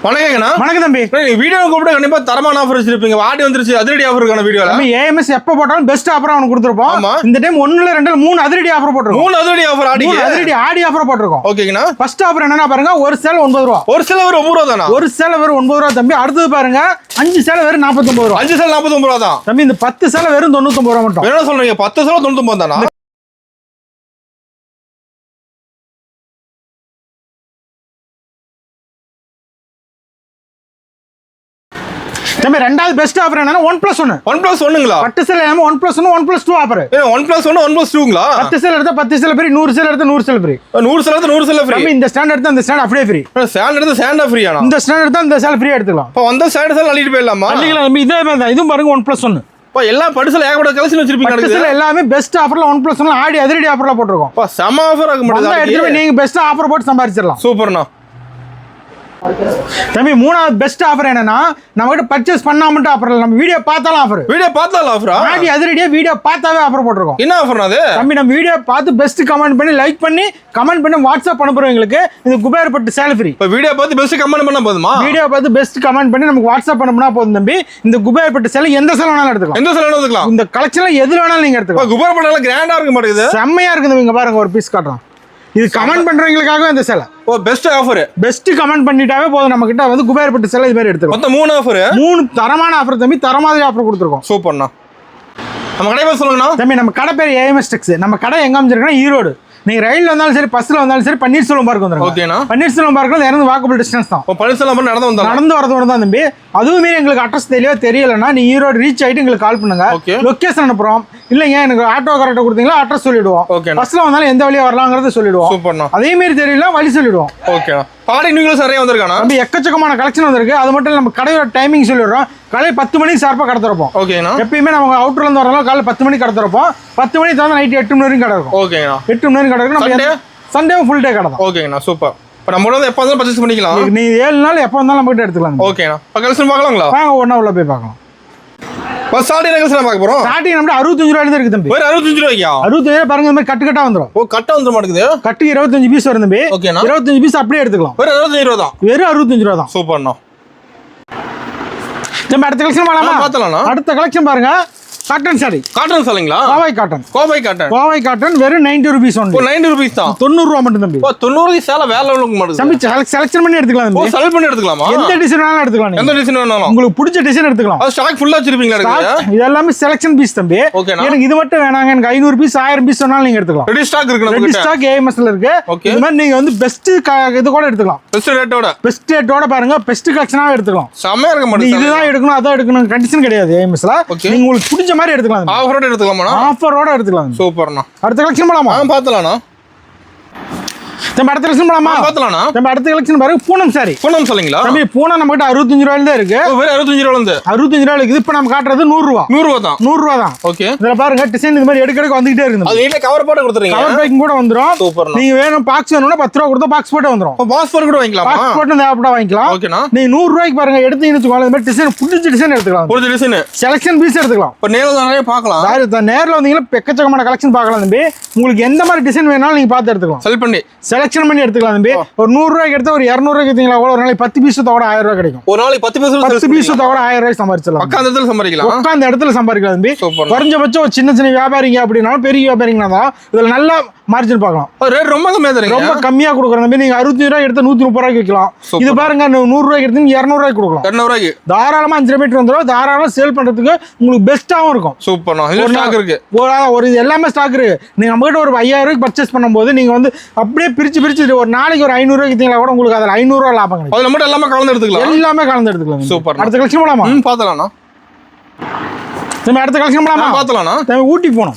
வணக்கங்கண்ணா. வணக்கம் தம்பி. வீடியோ கூப்பிட்டு கண்டிப்பா தரமான ஆஃபர் வச்சிருப்பீங்க. ஆடி வந்துருச்சு, அதிரடி ஆஃபர் இருக்கான வீடியோல. நம்ம ஏஎம்எஸ் எப்ப போட்டாலும் பெஸ்ட் ஆஃபர் அவனுக்கு கொடுத்துருப்போம். இந்த டைம் 1 இல்ல 2 இல்ல 3 அதிரடி ஆஃபர் போட்டுருக்கோம். 3 அதிரடி ஆஃபர் அதிரடி ஆடி ஆஃபர் போட்டுருக்கோம். ஓகேங்கண்ணா. ஃபர்ஸ்ட் ஆஃபர் என்னன்னா பாருங்க, ஒரு சேல் 9 ரூபாய். ஒரு சேல் வெறும் 9 ரூபாய் தானா? ஒரு சேல் வெறும் 9 ரூபாய் தம்பி. அடுத்தது பாருங்க 5 சேல் வெறும் 49 ரூபாய். 5 சேல் 49 ரூபாய் தான் தம்பி. இந்த 10 சேல் வெறும் 99 ரூபாய் மட்டும். என்ன சொல்றீங்க? 10 சேல் 99 தானா? தம்பி ரெண்டாவது பெஸ்ட் ஆஃபர் என்னன்னா 1+1. 1+1ங்களா? 10 சேல் இல்லாம 1+1 1+2 ஆஃபர். 1+1 1+2ங்களா? 10 சேல் எடுத்தா 10 சேல் ஃப்ரீ, 100 சேல் எடுத்தா 100 சேல் ஃப்ரீ. 100 சேல் எடுத்தா 100 சேல் ஃப்ரீ. தம்பி இந்த ஸ்டாண்ட் எடுத்தா இந்த ஸ்டாண்ட் அப்படியே ஃப்ரீ. ஸ்டாண்ட் எடுத்தா ஸ்டாண்ட் ஃப்ரீயானா? இந்த ஸ்டாண்ட் எடுத்தா இந்த சேல் ஃப்ரீ எடுத்துக்கலாம். அப்ப வந்த ஸ்டாண்ட் சேல் அள்ளிட்டு போயிடலாமா? அள்ளிக்கலாம் தம்பி. இதே மாதிரி தான் இதுவும் பாருங்க 1+1. எல்லாம் படுசல ஏகப்பட்ட கலெக்ஷன் வச்சிருப்பீங்க. படுசல எல்லாமே பெஸ்ட் ஆஃபர்ல 1+1 ஆடி அதிரடி ஆஃபர்ல போட்டுருக்கோம். செம ஆஃபர் ஆக மாட்டேங்குது. நீங்க பெஸ்ட் ஆஃபர் போட்டு சம்பாதிச்சிடலாம். சூப்பர்ண்ணா. தம்பி மூணாவது பெஸ்ட் ஆஃபர் என்னன்னா, நம்ம கிட்ட பர்ச்சேஸ் பண்ணாம ஆஃபர் இல்ல, நம்ம வீடியோ பார்த்தாலும் ஆஃபர். வீடியோ பார்த்தாலும் ஆஃபரா? ஆடி அதிரடியா வீடியோ பார்த்தாவே ஆஃபர் போட்டுருக்கோம். என்ன ஆஃபர்னா அது? தம்பி நம்ம வீடியோ பார்த்து பெஸ்ட் கமெண்ட் பண்ணி லைக் பண்ணி கமெண்ட் பண்ணி வாட்ஸ்அப் அனுப்புறவங்களுக்கு இந்த குபேர்பட்டு சேல் ஃப்ரீ. இப்போ வீடியோ பார்த்து பெஸ்ட் கமெண்ட் பண்ணா போதுமா? வீடியோ பார்த்து பெஸ்ட் கமெண்ட் பண்ணி நமக்கு வாட்ஸ்அப் பண்ணா போதும் தம்பி. இந்த குபேர்பட்டு சேல் எந்த சேல் வேணாலும் எடுத்துக்கலாம். எந்த சேல் வேணாலும் எடுத்துக்கலாம். இந்த கலெக்ஷன்ல எது வேணாலும் நீங்க எடுத்துக்கலாம். குபேர்பட்டுல கிராண்டா இருக்க மாட்டேங்குது. செம்மையா இருக்குது. இங்க பாருங்க ஒரு பீஸ் காட்டுறோம். இது கமெண்ட் பண்றவங்களுக்காக இந்த சேலை. ஓ பெஸ்ட் ஆஃபர். பெஸ்ட் கமெண்ட் பண்ணிட்டாவே போதும், நம்ம கிட்ட வந்து குபேர்பட்டு சேலை இது மாதிரி எடுத்துக்கலாம். மொத்தம் 3 ஆஃபர். 3 தரமான ஆஃபர் தம்பி. தரமான ஆஃபர் கொடுத்துருக்கோம். சூப்பர்ண்ணா. நம்ம கடை பேர் சொல்லுங்கண்ணா. தம்பி நம்ம கடை பேர் ஏஎம்எஸ் டெக்ஸ். நம்ம கடை எங்க அமைஞ்சிருக்குன்னா ஈரோடு. நீங்க ரயில் வந்தாலும் சரி, பஸ்ல வந்தாலும் சரி, பன்னீர்செல்வம் பார்க் வந்துருங்க. ஓகேண்ணா. பன்னீர்செல்வம் பார்க்ல இருந்து வாக்கபிள் டிஸ்டன்ஸ் தான். பன்னீர்செல்வம் நடந்து வரது தான் தம்பி. அதுவும் மீறி எங்களுக்கு அட்ரஸ் தெரியலன்னா நீ ஈரோடு ரீச் ஆயிட்டு எங்களுக்கு கால் பண்ணுங்க. லொகேஷன் அனுப்புறோம். இல்லைங்க எனக்கு ஆட்டோ கரெக்டா கொடுத்தீங்களா அட்ரஸ் சொல்லிடுவோம். பஸ்ல வந்தாலும் எந்த வழியா வரலாங்கிறத சொல்லிடுவோம். சூப்பர்ண்ணா. அதே மாதிரி தெரியல வழி சொல்லிடுவோம். ஓகேண்ணா. பாடி நியூஸ் நிறைய வந்திருக்கானா? நம்ம எக்கச்சக்கமான கலெக்ஷன் வந்திருக்கு. அது மட்டும் நம்ம கடையோட டைமிங் சொல்லிடுறோம். காலை 10 மணிக்கு ஷார்ப்பா கடை திறப்போம். ஓகேண்ணா. எப்பயுமே நம்ம அவுட்டர்ல இருந்து வரலாம். காலை 10 மணிக்கு கடை திறப்போம். 10 மணிக்கு தான் நைட் 8 மணி வரைக்கும் கடை இருக்கும். ஓகேண்ணா. 8 மணி வரைக்கும் கடை இருக்கும். சண்டே ஃபுல் டே கடை தான். ஓகேண்ணா. சூப்பர். இப்போ நம்ம வந்து எப்போ வந்தாலும் பர்ச்சேஸ் பண்ணிக்கலாம். நீ 7 நாள் எப்போ வந்தாலும் நம்ம கிட்ட எடுத்துக்கலாம். ஓகேண்ணா. இப்போ கலெக்ஷன் பார்க்கலாங்களா? வாங்க ஒண்ணா உள்ள போய் பார்க்கலாம். பஸ் ஸ்டார்டிங் கலெக்ஷன் பார்க்க போறோம். ஸ்டார்டிங் நம்ம 65 ரூபாயில இருக்கு தம்பி. வேற 65 ரூபாய்யா? 65 பாருங்க, இந்த மாதிரி கட்டா வந்துரும். ஓ கட்ட வந்துற மாட்டேங்குது. கட்டு 25 பீஸ் வரும் தம்பி. ஓகேண்ணா. 25 பீஸ் அப்படியே எடுத்துக்கலாம். வேற 65 ரூபாய் தான். வெறும் 65 ரூபாய் தான். சூப்பர்ண்ணா. நம்ம அடுத்த கலெக்ஷன் பார்க்கலாமா? பார்த்தலாம்ண்ணா. அடுத்த கலெக்ஷன் பாருங்க. காட்டன் சாரி. காட்டன் சாரிங்களா? Kovai cotton. Kovai cotton. Kovai cotton வெறும் 90 ரூபீஸ் ஒன்லி. ஓ 90 ரூபீஸ் தான். 90 ரூபாய் மட்டும் தம்பி. ஓ 90 ரூபாய் சேல வேற லெவலுக்கு மாட்டுது. தம்பி செலக்ஷன் பண்ணி எடுத்துக்கலாம் தம்பி. ஓ செலக்ட் பண்ணி எடுத்துக்கலாமா? எந்த டிசைன் வேணாலும் எடுத்துக்கலாம். எந்த டிசைன் வேணாலும் உங்களுக்கு பிடிச்ச டிசைன் எடுத்துக்கலாம். அது ஸ்டாக் ஃபுல்லா வச்சிருப்பீங்களா? இருக்கு. இது எல்லாமே செலக்ஷன் பீஸ் தம்பி. ஓகேண்ணா. எனக்கு இது மட்டும் வேணாங்க, எனக்கு 500 பீஸ் 1000 பீஸ் வேணாலும் நீங்க எடுத்துக்கலாம். ரெடி ஸ்டாக் இருக்கு நம்ம கிட்ட. ரெடி ஸ்டாக் ஏஎம்எஸ் ல இருக்கு. ஓகே. இந்த மாதிரி நீங்க வந்து பெஸ்ட் இது கூட எடுத்துக்கலாம். பெஸ்ட் ரேட்டோட. பெஸ்ட் ரேட்டோட பாருங்க, பெஸ்ட் கலெக்ஷனாவே எடுத்துக்கலாம். செமையா இருக்க மாட்டேங்குது. இதுதான் எடுக்கணும் அதான் எடுக்கணும் கண்டிஷன் கிடையாது ஏஎம்எஸ் ல. நீங்க உங்களுக்கு பிடிச்ச மாதிரி எடுத்துக்கலாம். ஆஃபரோட எடுத்துக்கலாமா? ஆஃபரோட எடுத்துக்கலாம். சூப்பர்ண்ணா. அடுத்த கலெக்ஷன் போலாமா? பார்த்தலாம்ண்ணா. நம்ம அடுத்த கலெக்ஷன் போலாமா? பார்த்தலாம்ண்ணா. நம்ம அடுத்த கலெக்ஷன் பாருங்க, பூனம் சாரி. பூனம் சாரிங்களா? தம்பி பூனம் நம்ம கிட்ட 65 ரூபாயில தான் இருக்கு. வேற 65 ரூபாயில இருந்து 65 ரூபாயில இருக்குது. இப்போ நம்ம காட்டுறது 100 ரூபாய். 100 ரூபாய் தான். 100 ரூபாய் தான். ஓகே. இதல பாருங்க டிசைன் இந்த மாதிரி எடுக்க வந்துட்டே இருக்கு. அது நீங்க கவர் போட்டு கொடுத்துறீங்க. கவர் பேக்கிங் கூட வந்துரும். சூப்பர்ண்ணா. நீங்க வேணும் பாக்ஸ் வேணும்னா 10 ரூபாய் கொடுத்தா பாக்ஸ் போட்டு வந்துரும். பாக்ஸ் போட்டு கூட வாங்கிக்கலாமா? பாக்ஸ் போட்டு தேவைப்பட்டா வாங்கிக்கலாம். ஓகேண்ணா. நீங்க 100 ரூபாய்க்கு பாருங்க எடுத்தீங்கன்னு வெச்சுக்கோங்க. இந்த மாதிரி டிசைன் பிடிச்ச டிசைன் எடுத்துக்கலாம். ஒரு டிசைன் செலக்ஷன் பீஸ் எடுத்துக்கலாம். இப்போ நேர்ல நிறைய பார்க்கலாம். நேர்ல வந்தீங்கன்னா எக்கச்சக்கமான கலெக்ஷன் பார்க்கலாம் தம்பி. உங்களுக்கு எந்த மாதிரி டிசைன் வேணாலும் நீங்க பார்த்து எடுத்துக்கலாம். செலக்ட் பண்ணி செலக்ஷன் பண்ணி எடுத்துக்கலாம் தம்பி. ஒரு 100 ரூபாய்க்கு எடுத்தா ஒரு 200 ரூபாய்க்கு எடுத்தீங்களா கூட ஒரு நாளைக்கு 10 பீஸ் தவிர 1000 ரூபாய் கிடைக்கும். ஒரு நாளைக்கு 10 பீஸ் தவிர 1000 ரூபாய் சம்பாதிச்சலாம். உட்கார்ந்த இடத்துல சம்பாதிக்கலாம். உட்கார்ந்த இடத்துல சம்பாதிக்கலாம் தம்பி. குறைஞ்சபட்சம் ஒரு சின்ன சின்ன வியாபாரிங்க அப்படின்னாலும் பெரிய வியாபாரிங்கன்னா தான் இதுல நல்ல மார்ஜின் பார்க்கலாம். ரேட் ரொம்ப கம்மியா தரீங்க. ரொம்ப கம்மியா கொடுக்குற தம்பி. நீங்க 65 ரூபாய் எடுத்து 130 ரூபாய்க்கு விற்கலாம். இது பாருங்க 100 ரூபாய்க்கு எடுத்து 200 ரூபாய்க்கு கொடுக்கலாம். 200 ரூபாய்க்கு தாராளமா 5 மீட்டர் வந்துடும். தாராளமா சேல் பண்றதுக்கு உங்களுக்கு பெஸ்ட்டாவும் இருக்கும். சூப்பர்ண்ணா. இது ஸ்டாக் இருக்கு. ஒரு இது எல்லாமே ஸ்டாக் இருக்கு. நீங்க நம்ம கிட்ட ஒரு 5000 ரூபாய்க்கு பர்ச்சேஸ் பண்ணும்போது நீங்க வந்து அப்படியே பிரிச்சு ஒரு நாளைக்கு ஒரு 500 ரூபாய்க்கு வித்தீங்களா கூட உங்களுக்கு அதுல 500 ரூபாய் லாபம் கிடைக்கும். அதுல மட்டும் எல்லாமே கலந்து எடுத்துக்கலாம். எல்லாமே கலந்து எடுத்துக்கலாம். சூப்பர். அடுத்த கலெக்ஷன் போலாமா? பார்த்தலாம்ண்ணா. நம்ம அடுத்த கலெக்ஷன் போலாமா? பார்த்தலாம்ண்ணா. ஊட்டி போனோம்.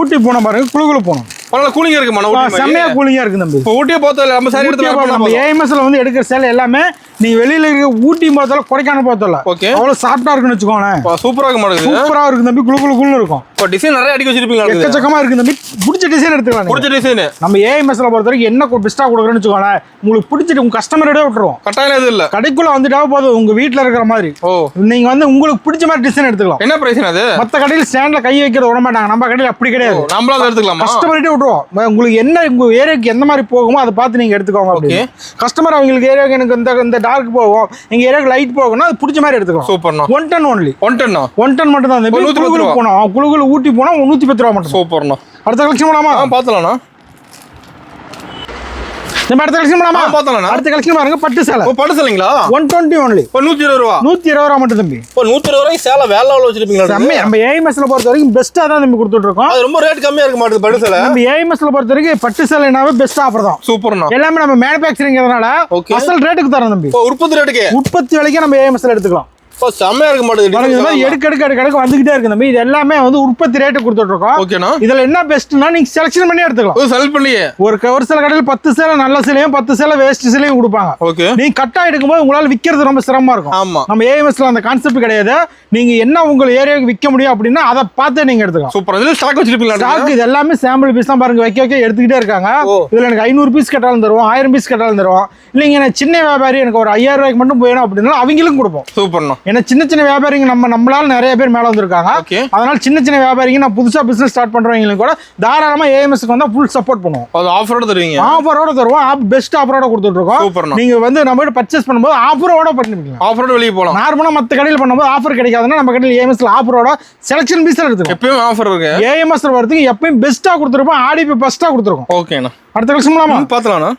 ஊட்டி போனோம் பாருங்க. குளு போனோம். பரவாயில்ல கூலிங்கா இருக்கு மன. ஊட்டி செமையா கூலிங்கா இருக்கு தம்பி. இப்போ ஊட்டியை பார்த்தல நம்ம சாரி எடுத்து நம்ம ஏஎம்எஸ்ல வந்து எடுக்கிற சேல் எல்லாமே நீ வெளியில இருக்க ஊட்டி பார்த்தல கொடைக்கானல் பார்த்தல ஓகே அவ்வளவு சாஃப்ட்டா இருக்குன்னு வெச்சுக்கோங்க. சூப்பரா இருக்கு மாட்டேங்குது. சூப்பரா இருக்கு தம்பி. குளு இருக்கும். இப்போ டிசைன் நிறைய அடிக்க வச்சிருப்பீங்க. எக்கச்சக்கமா இருக்கு தம்பி. பிடிச்ச டிசைன் எடுத்துக்கலாம். பிடிச்ச டிசைன் நம்ம ஏஎம்எஸ்ல பொறுத்த வரைக்கும் என்ன பெஸ்டா கொடுக்குறேன்னு வெச்சுக்கோங்க. உங்களுக்கு பிடிச்சிட்டு உங்க கஸ்டமரோட விட்டுருவோம். கட்டாயம் எதுவும் இல்ல. கடைக்குள்ள வந்துட்டா போதும் உங்க வீட்ல இருக்கிற மாதிரி. ஓ நீங்க வந்து உங்களுக்கு பிடிச்ச மாதிரி டிசைன் எடுத்துக்கலாம். என்ன பிரைஸ் அது? மத்த கடையில ஸ்டாண்ட்ல கை வைக்கிறது விட மாட்டாங்க. நம்ம கடையில அப்படி கிடையாது. நம்மளால எடுத்துக்கலாம். கஸ்டமர்கிட்ட விட்டுருவோம். உங்களுக்கு என்ன உங்க ஏரியாக்கு எந்த மாதிரி போகுமோ அதை பார்த்து நீங்க எடுத்துக்கோங்க. அப்படி கஸ்டமர் அவங்களுக்கு ஏரியாவுக்கு எனக்கு இந்த டார்க் போகும் எங்க ஏரியாவுக்கு லைட் போகும்னா அது பிடிச்ச மாதிரி எடுத்துக்கலாம். சூப்பர்ண்ணா. 110 ஒன்லி. 110 மட்டும் தான் தம்பி. குளுகுளு போனோம், குளுகுளு ஊட்டி போனா 110 ரூபா மட்டும். சூப்பர்ண்ணா. அடுத்த கலெக்ஷன் போலாமா? பார்த்தலாம்ண்ணா. நம்ம அடுத்த கலெக்ஷன் போலாமா? பார்த்தலாம்ண்ணா. அடுத்த கலெக்ஷன் பாருங்க, பட்டு சேலை. பட்டு சேலைங்களா? 120 ஒன்லி. 120 ரூபா. 120 ரூபா மட்டும் தம்பி. 120 ரூபாய்க்கு சேலை வேற லெவல்ல வச்சிருப்பீங்களா? நம்ம ஏஎம்எஸ்ல பொறுத்த வரைக்கும் பெஸ்டா தான் நம்ம கொடுத்துட்டு இருக்கோம். அது ரொம்ப ரேட் கம்மியா இருக்க மாட்டேங்குது பட்டு சேலை. நம்ம ஏஎம்எஸ்ல பொறுத்த வரைக்கும் பட்டு சேலைனாவே பெஸ்ட் ஆஃபர் தான். சூப்பர்ண்ணா. எல்லாமே நம்ம மேனுஃபேக்சரிங்கிறதுனால அசல் ரேட்டுக்கு தரோம் தம்பி. உற்பத்தி ரேட்டுக்கு உற்பத்தி விலைக்கு நம்ம ஏஎம்எஸ்ல எடுத்துக்கலாம். செம்மையா இருக்க மாட்டேங்குது. எடுக்க வந்துகிட்டே இருக்கு தம்பி. இது எல்லாமே வந்து உற்பத்தி ரேட்டு கொடுத்துட்டு இருக்கோம். ஓகேண்ணா. இதுல என்ன பெஸ்ட்னா நீங்க செலக்ஷன் பண்ணி எடுத்துக்கலாம். செலக்ட் பண்ணி ஒரு சில கடையில் 10 சேலை நல்ல சேலையும் 10 சேலை வேஸ்ட் சேலையும் கொடுப்பாங்க. ஓகே. நீங்க கட்டா எடுக்கும்போது உங்களால விக்கிறது ரொம்ப சிரமமா இருக்கும். ஆமா. நம்ம ஏஎம்எஸ்ல அந்த கான்செப்ட் கிடையாது. நீங்க என்ன உங்க ஏரியாவுக்கு விற்க முடியும் அப்படின்னா அதை பார்த்து நீங்க எடுத்துக்கலாம். சூப்பர். இதுல ஸ்டாக் வச்சிருப்பீங்களா? ஸ்டாக் இது எல்லாமே சாம்பிள் பீஸ் தான் பாருங்க, வைக்க எடுத்துக்கிட்டே இருக்காங்க. இதுல எனக்கு 500 பீஸ் கட்டாலும் தருவோம், 1000 பீஸ் கட்டாலும் தருவோம். இல்லைங்க எனக்கு சின்ன வியாபாரி எனக்கு ஒரு 5000 ரூபாய்க்கு மட்டும் போயிடும் அப்படின்னா அவங்களுக்கும் கொடுப்போம். சூப்பர்ண்ணா. ஏன்னா சின்ன வியாபாரிங்க நம்மளால நிறைய பேர் மேல வந்திருக்காங்க. அதனால சின்ன வியாபாரிங்க நான் புதுசா பிசினஸ் ஸ்டார்ட் பண்றவங்களுக்கு கூட தாராளமா ஏஎம்எஸ்க்கு வந்தா ஃபுல் சப்போர்ட் பண்ணுவோம். அது ஆஃபரோட தருவீங்க? ஆஃபரோட தருவோம். பெஸ்ட் ஆஃபரோட கொடுத்துட்டு இருக்கோம். சூப்பர்ண்ணா. நீங்க வந்து நம்ம கிட்ட பர்ச்சேஸ் பண்ணும்போது ஆஃபரோட பண்ணிக்கலாம். ஆஃபரோட வெளிய போலாம். நார்மலா மத்த கடையில பண்ணும்போது ஆஃபர் கிடைக்காதுன்னா நம்ம கடையில ஏஎம்எஸ்ல ஆஃபரோட செலக்ஷன் பீஸ்ல எடுத்துக்கலாம். எப்பவும் ஆஃபர் இருக்கு. ஏஎம்எஸ்ல வரதுக்கு எப்பவும் பெஸ்டா கொடுத்துருப்போம். ஆடி பெஸ்டா கொடுத்துருக்கோம். ஓகேண்ணா. அடுத்த கலெக்ஷன் போலாமா? பார்த்தலாம்ண்ணா.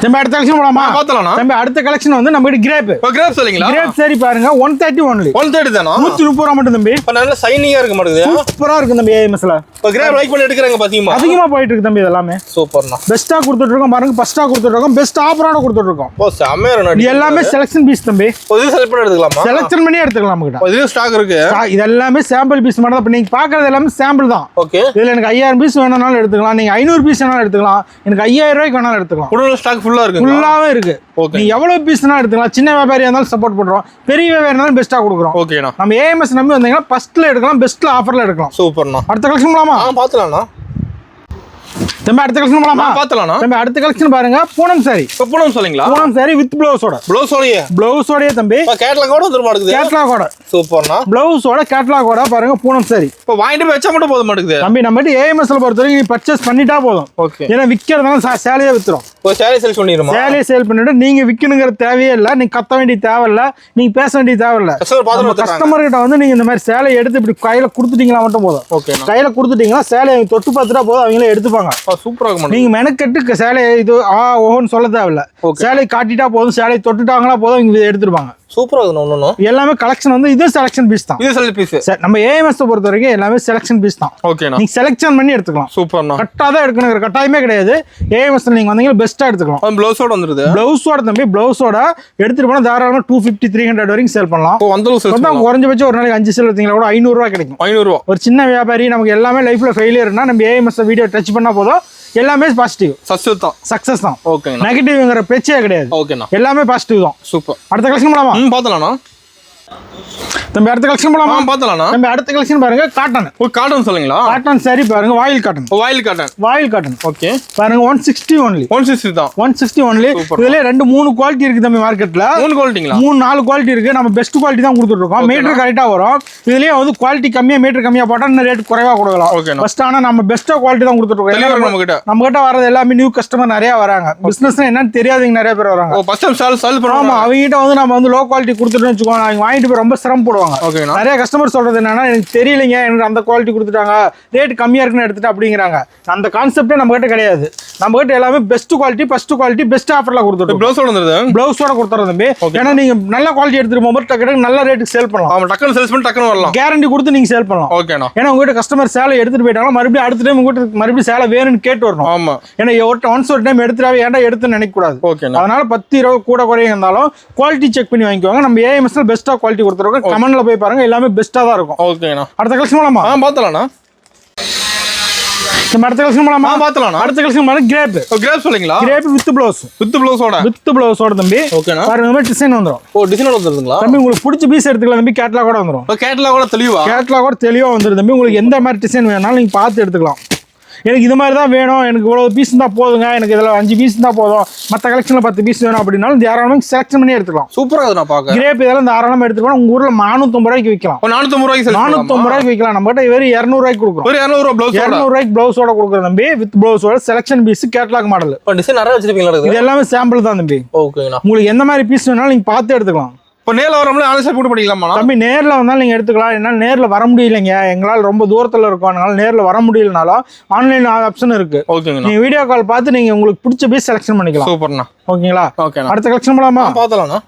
நம்ம அடுத்த கலெக்ஷன் போலாமா? பார்த்தலாம்ண்ணா. நம்ம அடுத்த கலெக்ஷன் வந்து நம்ம கிட்ட கிரேப். கிரேப் சரிங்களா? கிரேப் சரி பாருங்க 130 ஒன்லி. 130 தானா? 130 ரூபா மட்டும் தம்பி. நல்ல ஷைனிங்கா இருக்கு மாட்டேங்குது. சூப்பரா இருக்கு தம்பி ஏஎம்எஸ்ல. கிரேப் லைக் பண்ணி எடுக்கறாங்க பாத்தீங்களா? அதிகமா போயிட்டு இருக்கு தம்பி இதெல்லாம். சூப்பர்ண்ணா. பெஸ்டா கொடுத்துட்டு இருக்கோம் பாருங்க. ஃபர்ஸ்டா கொடுத்துட்டு இருக்கோம். பெஸ்ட் ஆஃபரோட கொடுத்துட்டு இருக்கோம். செமையா இருக்கு. இது எல்லாமே செலக்ஷன் பீஸ் தம்பி. இது செலக்ட் பண்ணி எடுத்துக்கலாமா? செலக்ஷன் பண்ணி எடுத்துக்கலாம் நம்ம கிட்ட. இதுல ஸ்டாக் இருக்கு. இது எல்லாமே சாம்பிள் பீஸ் மட்டும் தான். நீங்க பாக்குறது எல்லாமே சாம்பிள் தான். ஓகே. இதுல எனக்கு 5000 பீஸ் வேணும்னாலும் எடுத்துக்கலாம். நீங்க 500 பீஸ் வேணாலும் எடுத்துக்கலாம். எனக்கு 5000 ரூபாய்க்கு வேணாலும் எடுத்துக்கலாம். உடனே ஸ்டாக் ஃபுல்லா இருக்கு. ஃபுல்லாவே இருக்கு. நீ எவ்வளவு பீஸ்னா எடுத்துக்கலாம். சின்ன வியாபாரியா இருந்தாலும் சப்போர்ட் பண்றோம். பெரிய வியாபாரியா இருந்தாலும் பெஸ்டா கொடுக்குறோம். ஓகேண்ணா. நம்ம ஏஎம்எஸ் நம்பி வந்தீங்கன்னா ஃபர்ஸ்ட்ல எடுக்கலாம், பெஸ்ட்ல ஆஃபர்ல எடுக்கலாம். சூப்பர்ண்ணா. அடுத்த கலெக்ஷன் போலாமா? பாத்துலாம்ண்ணா. தம்பி அடுத்த கலெக்ஷன் போலாமா? பாத்துலாம்ண்ணா. தம்பி அடுத்த கலெக்ஷன் பாருங்க, பூனம் சாரி. பூனம் சொல்றீங்களா? பூனம் சாரி வித் ப்ளவுஸோட. ப்ளவுஸோட தம்பி. கேட்டலாகோட வந்துருமாடுது. கேட்டலாகோட. சூப்பர்ண்ணா. ப்ளவுஸோட கேட்டலாகோட பாருங்க பூனம் சாரி. இப்போ வாங்கிட்டு போய் வச்சா மட்டும் போத மாட்டேங்குது தம்பி. நம்ம கிட்ட ஏஎம்எஸ்ல பொறுத்தவரைக்கும் நீ பர்ச்சேஸ் பண்ணிட்டா போதும். ஓகே. ஏன்னா விக்கிறதுனால சேலையே வித்துரும். சேலை சேல் பண்ணிடுமா? சேலையை சேல் பண்ணிட்டு நீங்க விக்கணுங்கிற தேவையே இல்லை. நீங்க கத்த வேண்டிய தேவையில்ல, நீங்க பேச வேண்டிய தேவையில்ல. கஸ்டமர் கிட்ட வந்து நீங்க இந்த மாதிரி சேலையை எடுத்து இப்படி கையில கொடுத்துட்டீங்களா மட்டும் போதும். ஓகே. கையில கொடுத்துட்டீங்கன்னா சேலையை தொட்டு பார்த்துட்டா போதும், அவங்களே எடுத்துப்பாங்க. சூப்பரா இருக்கும். நீங்க மெனக்கெட்டு சேலையை இது ஓஹோன்னு சொல்ல தேவையில்ல. சேலை காட்டிட்டா போதும், சேலையை தொட்டுட்டாங்களா போதும், இவங்க எடுத்துருப்பாங்க. சூப்பரா இருக்கு. எல்லாமே கலெக்ஷன் வந்து இது செலக்ஷன் பீஸ் தான். இது செலக்ட் பீஸ். நம்ம ஏஎம்எஸ் பொறுத்த வரைக்கும் எல்லாமே செலக்ஷன் பீஸ் தான். ஓகேண்ணா. நீங்க செலக்ஷன் பண்ணி எடுத்துக்கலாம். சூப்பர்ண்ணா. கட்டா தான் எடுக்கணுங்கிற கட்டாயமே கிடையாது. ஏஎம்எஸ்ல நீங்க வந்தீங்கன்னா பெஸ்ட்டா எடுத்துக்கலாம். ப்ளவுஸோட வந்துருது. ப்ளவுஸோட தம்பி. ப்ளவுஸோட எடுத்துட்டு போனா தாராளமா 250 300 வரைக்கும் சேல் பண்ணலாம். குறைஞ்சபட்சம் ஒரு நாளைக்கு 5 சேல் எடுத்தீங்களா கூட 500 ரூபா கிடைக்கும். 500 ரூபா. ஒரு சின்ன வியாபாரி நமக்கு எல்லாமே லைஃப்ல ஃபெயிலியர்னா நம்ம ஏஎம்எஸ் வீடியோ டச் பண்ணா போதும். எல்லாமே பாசிட்டிவ். சக்சஸ் தான். ஓகே. நெகட்டிவ்ங்கிற பேச்சே கிடையாது. ஓகேண்ணா. எல்லாமே பாசிட்டிவ் தான். சூப்பர். அடுத்த கலெக்ஷன் போலாமா? பார்த்தலாம்ண்ணா. தம்பி அடுத்த கலெக்ஷன் போலாமா? பார்த்தலாம்ண்ணா. தம்பி அடுத்த கலெக்ஷன் பாருங்க, காட்டன். காட்டன் சொல்லுங்களா? காட்டன் சாரி பாருங்க, வாயில் காட்டன். வாயில் காட்டன். ஓகே. பாருங்க 160 ஒன்லி. 160 தான். 160 ஒன்லி. இதுல 2-3 குவாலிட்டி இருக்கு தம்பி மார்க்கெட்ல. 3 குவாலிட்டிங்களா? 3-4 குவாலிட்டி இருக்கு. நம்ம பெஸ்ட் குவாலிட்டி தான் கொடுத்துட்டு இருக்கோம். மீட்டர் கரெக்டா வரும். இதுலயே வந்து குவாலிட்டி கம்மியா மீட்டர் கம்மியா போட்டா இன்னும் ரேட் குறைவா கொடுக்கலாம். ஃபர்ஸ்ட் ஆனா நம்ம பெஸ்ட் குவாலிட்டி தான் கொடுத்துட்டு இருக்கோம். நம்ம கிட்ட வரது எல்லாமே நியூ கஸ்டமர் நிறைய வராங்க. பிசினஸ் என்னன்னு தெரியாதவங்க நிறைய பேர் வராங்க. ஆமா, அவங்க கிட்ட வந்து நம்ம வந்து லோ குவாலிட்டி கொடுத்துட்டு வச்சுக்கோங்க, அவங்க வாங்கிட்டு போய் ரொம்ப சிரமப்படுவாங்க. நிறைய கஸ்டமர் சொல்றது என்னன்னா, எனக்கு தெரியலங்க, எனக்கு அந்த குவாலிட்டி கொடுத்துட்டாங்க, ரேட் கம்மியா இருக்குன்னு எடுத்துட்டு அப்படிங்கிறாங்க. அந்த கான்செப்டே நம்ம கிட்ட கிடையாது. நம்ம கிட்ட எல்லாமே best quality, first quality, best ஆஃபர்ல கொடுத்துட்டு ப்ளவுஸோட கொடுத்துறோம் தம்பி. ஏன்னா நீங்க நல்ல குவாலிட்டி எடுத்துட்டு போகும்போது டக்கு நல்ல ரேட்டுக்கு சேல் பண்ணலாம். டக்குனு சேல்ஸ் பண்ணி டக்குனு வரலாம். கேரண்டி கொடுத்து நீங்க சேல் பண்ணலாம். ஓகேண்ணா. ஏன்னா உங்ககிட்ட கஸ்டமர் சேலை எடுத்துட்டு போயிட்டாங்கன்னா மறுபடியும் அடுத்த டைம் உங்ககிட்ட மறுபடியும் சேலை வேணும்னு கேட்டு வரணும். ஆமா. ஏன்னா ஒன்ஸ் ஒரு டைம் எடுத்துட்டாவே ஏன்டா எடுத்து நினைக்க கூடாது. அதனால 10-20 கூட குறைய இருந்தாலும் குவாலிட்டி செக் பண்ணி வாங்கிக்குவாங்க. நம்ம ஏஎம்எஸ்ல பெஸ்டா குவாலிட்டி கொடுத்துருக்கோம். கமெண்ட்ல போய் பாருங்க, எல்லாமே பெஸ்டா தான் இருக்கும். ஓகேண்ணா. அடுத்த கலெக்ஷன் போலாமா? பார்த்தலாம்ண்ணா. அடுத்த கலெக்ஷன் போலாமா? பார்த்தலாம். அடுத்த கலெக்ஷன் பாருங்க, கிரேப். கிரேப் சொல்றீங்களா? Crepe with blouse. வித் ப்ளவுஸோட தம்பி. ஓகேண்ணா. பாருங்க இந்த மாதிரி டிசைன் வந்துரும். டிசைன் வந்துருங்களா தம்பி? உங்களுக்கு பிடிச்ச பீஸ் எடுத்துக்கலாம் தம்பி. கேட்டலாக் கூட வந்துரும். கேட்டலாக் கூட தெளிவா வந்துரும் தம்பி. உங்களுக்கு எந்த மாதிரி டிசைன் வேணாலும் நீங்க பார்த்து எடுத்துக்கலாம். எனக்கு இது மாதிரி தான் வேணும், எனக்கு இவ்வளோ பீஸ் தான் போதுங்க, எனக்கு இதில் 5 பீஸ் தான் போதும், மற்ற கலெக்ஷனில் 10 பீஸ் வேணும் அப்படின்னாலும் தாராளமாக செலக்ஷன் பண்ணி எடுத்துக்கலாம். சூப்பரா இருக்கு நான் பார்க்க. கிரேப் இதெல்லாம் தாராளமாக எடுத்துக்கலாம். உங்க ஊரில் 450 ரூபாய்க்கு விற்கலாம். 450 ரூபாய்க்கு 450 ரூபாய்க்கு விற்கலாம். நம்ம கிட்ட வெறும் 200 ரூபாய்க்கு கொடுக்குறோம். ஒரு 200 ரூபாய் ப்ளவுஸ் 200 ரூபாய்க்கு ப்ளவுஸோட கொடுக்குறோம் தம்பி. வித் ப்ளவுஸோட செலக்ஷன் பீஸ் கேட்டலாக் மாடல். இப்போ டிசைன் நிறைய வச்சிருப்பீங்களா? இது எல்லாமே சாம்பிள் தான் தம்பி. ஓகேண்ணா. உங்களுக்கு எந்த மாதிரி பீஸ் வேணாலும் நீங்க பார்த்து எடுத்துக்கலாம். இப்போ நேரில் வரவங்களே ஆன்சர் போட்டு பண்ணிக்கலாமா தம்பி? நேரில் வந்தாலும் நீங்கள் எடுத்துக்கலாம். என்னால் நேரில் வர முடியலைங்க, எங்களால் ரொம்ப தூரத்தில் இருக்கோம், அதனால நேரில் வர முடியலனாலும் ஆன்லைன் ஆப்ஷன் இருக்கு. ஓகேங்க. நீங்கள் வீடியோ கால் பார்த்து நீங்கள் உங்களுக்கு பிடிச்ச பீஸ் செலக்ஷன் பண்ணிக்கலாம். சூப்பர்ண்ணா. ஓகேங்களா? ஓகே. அடுத்த கலெக்ஷன் போலாமா? பார்த்தலாம்ண்ணா.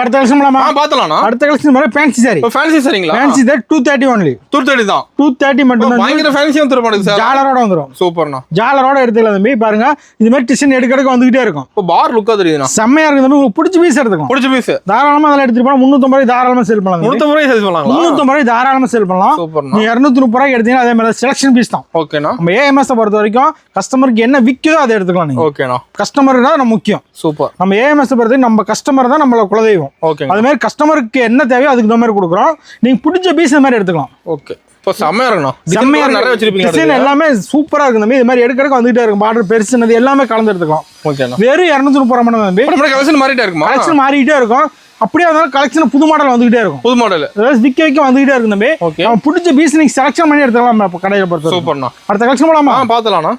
அடுத்த கலெக்ஷன் போலாமா? பார்த்தலாம்ண்ணா. அடுத்த கலெக்ஷன் பாரு, ஃபேன்சி சாரி. ஃபேன்சி சாரிங்களா? Fancy sari 230 only. 230 தான். 230 மட்டும் தான். பயங்கர ஃபேன்சி வந்துரும் பாருங்க சார். ஜாலரோட வந்துரும். சூப்பர்ண்ணா. ஜாலரோட எடுத்துக்கலாம் தம்பி. பாருங்க இது மாதிரி டிசைன் எடுக்க வந்துகிட்டே இருக்கும். இப்போ பார் லுக்கா தெரியுதுண்ணா. செம்மையா இருக்கு தம்பி. உங்களுக்கு பிடிச்ச பீஸ் எடுத்துக்கலாம். பிடிச்ச பீஸ் தாராளமா அதெல்லாம் எடுத்துட்டு போனா 350 ரூபாய் தாராளமா சேல் பண்ணலாம். 350 ரூபாய் சேல் பண்ணலாம். 350 ரூபாய் தாராளமா சேல் பண்ணலாம். சூப்பர்ண்ணா. நீ 230 ரூபாய்க்கு எடுத்தீங்கன்னா அதே மாதிரி செலக்ஷன் பீஸ் தான். ஓகேண்ணா. நம்ம ஏஎம்எஸ் பொறுத்த வரைக்கும் கஸ்டமருக்கு என்ன விற்குதோ அதை எடுத்துக்கலாம் நீங்க. ஓகேண்ணா. கஸ்டமர் தான் நம்ம முக்கியம். சூப்பர். நம்ம ஏஎம்எஸ் பொறுத்த நம்ம கஸ்டமர் தான் நம்மள குலதெய்வம். ஓகே. அது மாதிரி கஸ்டமருக்கு என்ன தேவையோ அதுக்கு தகுந்த மாதிரி கொடுக்குறோம். நீங்க பிடிச்ச பீஸ் இந்த மாதிரி எடுத்துக்கலாம். ஓகே. இப்போ செம்மையா இருக்குண்ணா. செம்மையா நிறைய வச்சிருப்பீங்க. டிசைன் எல்லாமே சூப்பரா இருக்கு தம்பி. இது மாதிரி எடுக்கிறதுக்கு வந்துகிட்டே இருக்கும். பார்டர் பெருசுனது எல்லாமே கலந்து எடுத்துக்கலாம். ஓகேண்ணா. வெறும் 230 ரூபாய் மட்டும் தம்பி. நம்ம கலெக்ஷன் மாறிட்டே இருக்குமா? கலெக்ஷன் மாறிட்டே இருக்கும். அப்படியே இருந்தாலும் கலெக்ஷன் புது மாடல் வந்துகிட்டே இருக்கும். புது மாடல் அதாவது விற்க வந்துகிட்டே இருக்கும் தம்பி. ஓகே. நம்ம பிடிச்ச பீஸ் நீங்க செலக்ஷன் பண்ணி எடுத்துக்கலாம். நம்ம கடையில பொறுத்த. சூப்பர்ண்ணா. அடுத்த கலெக்ஷன் போலாமா? பார்த்தலாம்ண்ணா.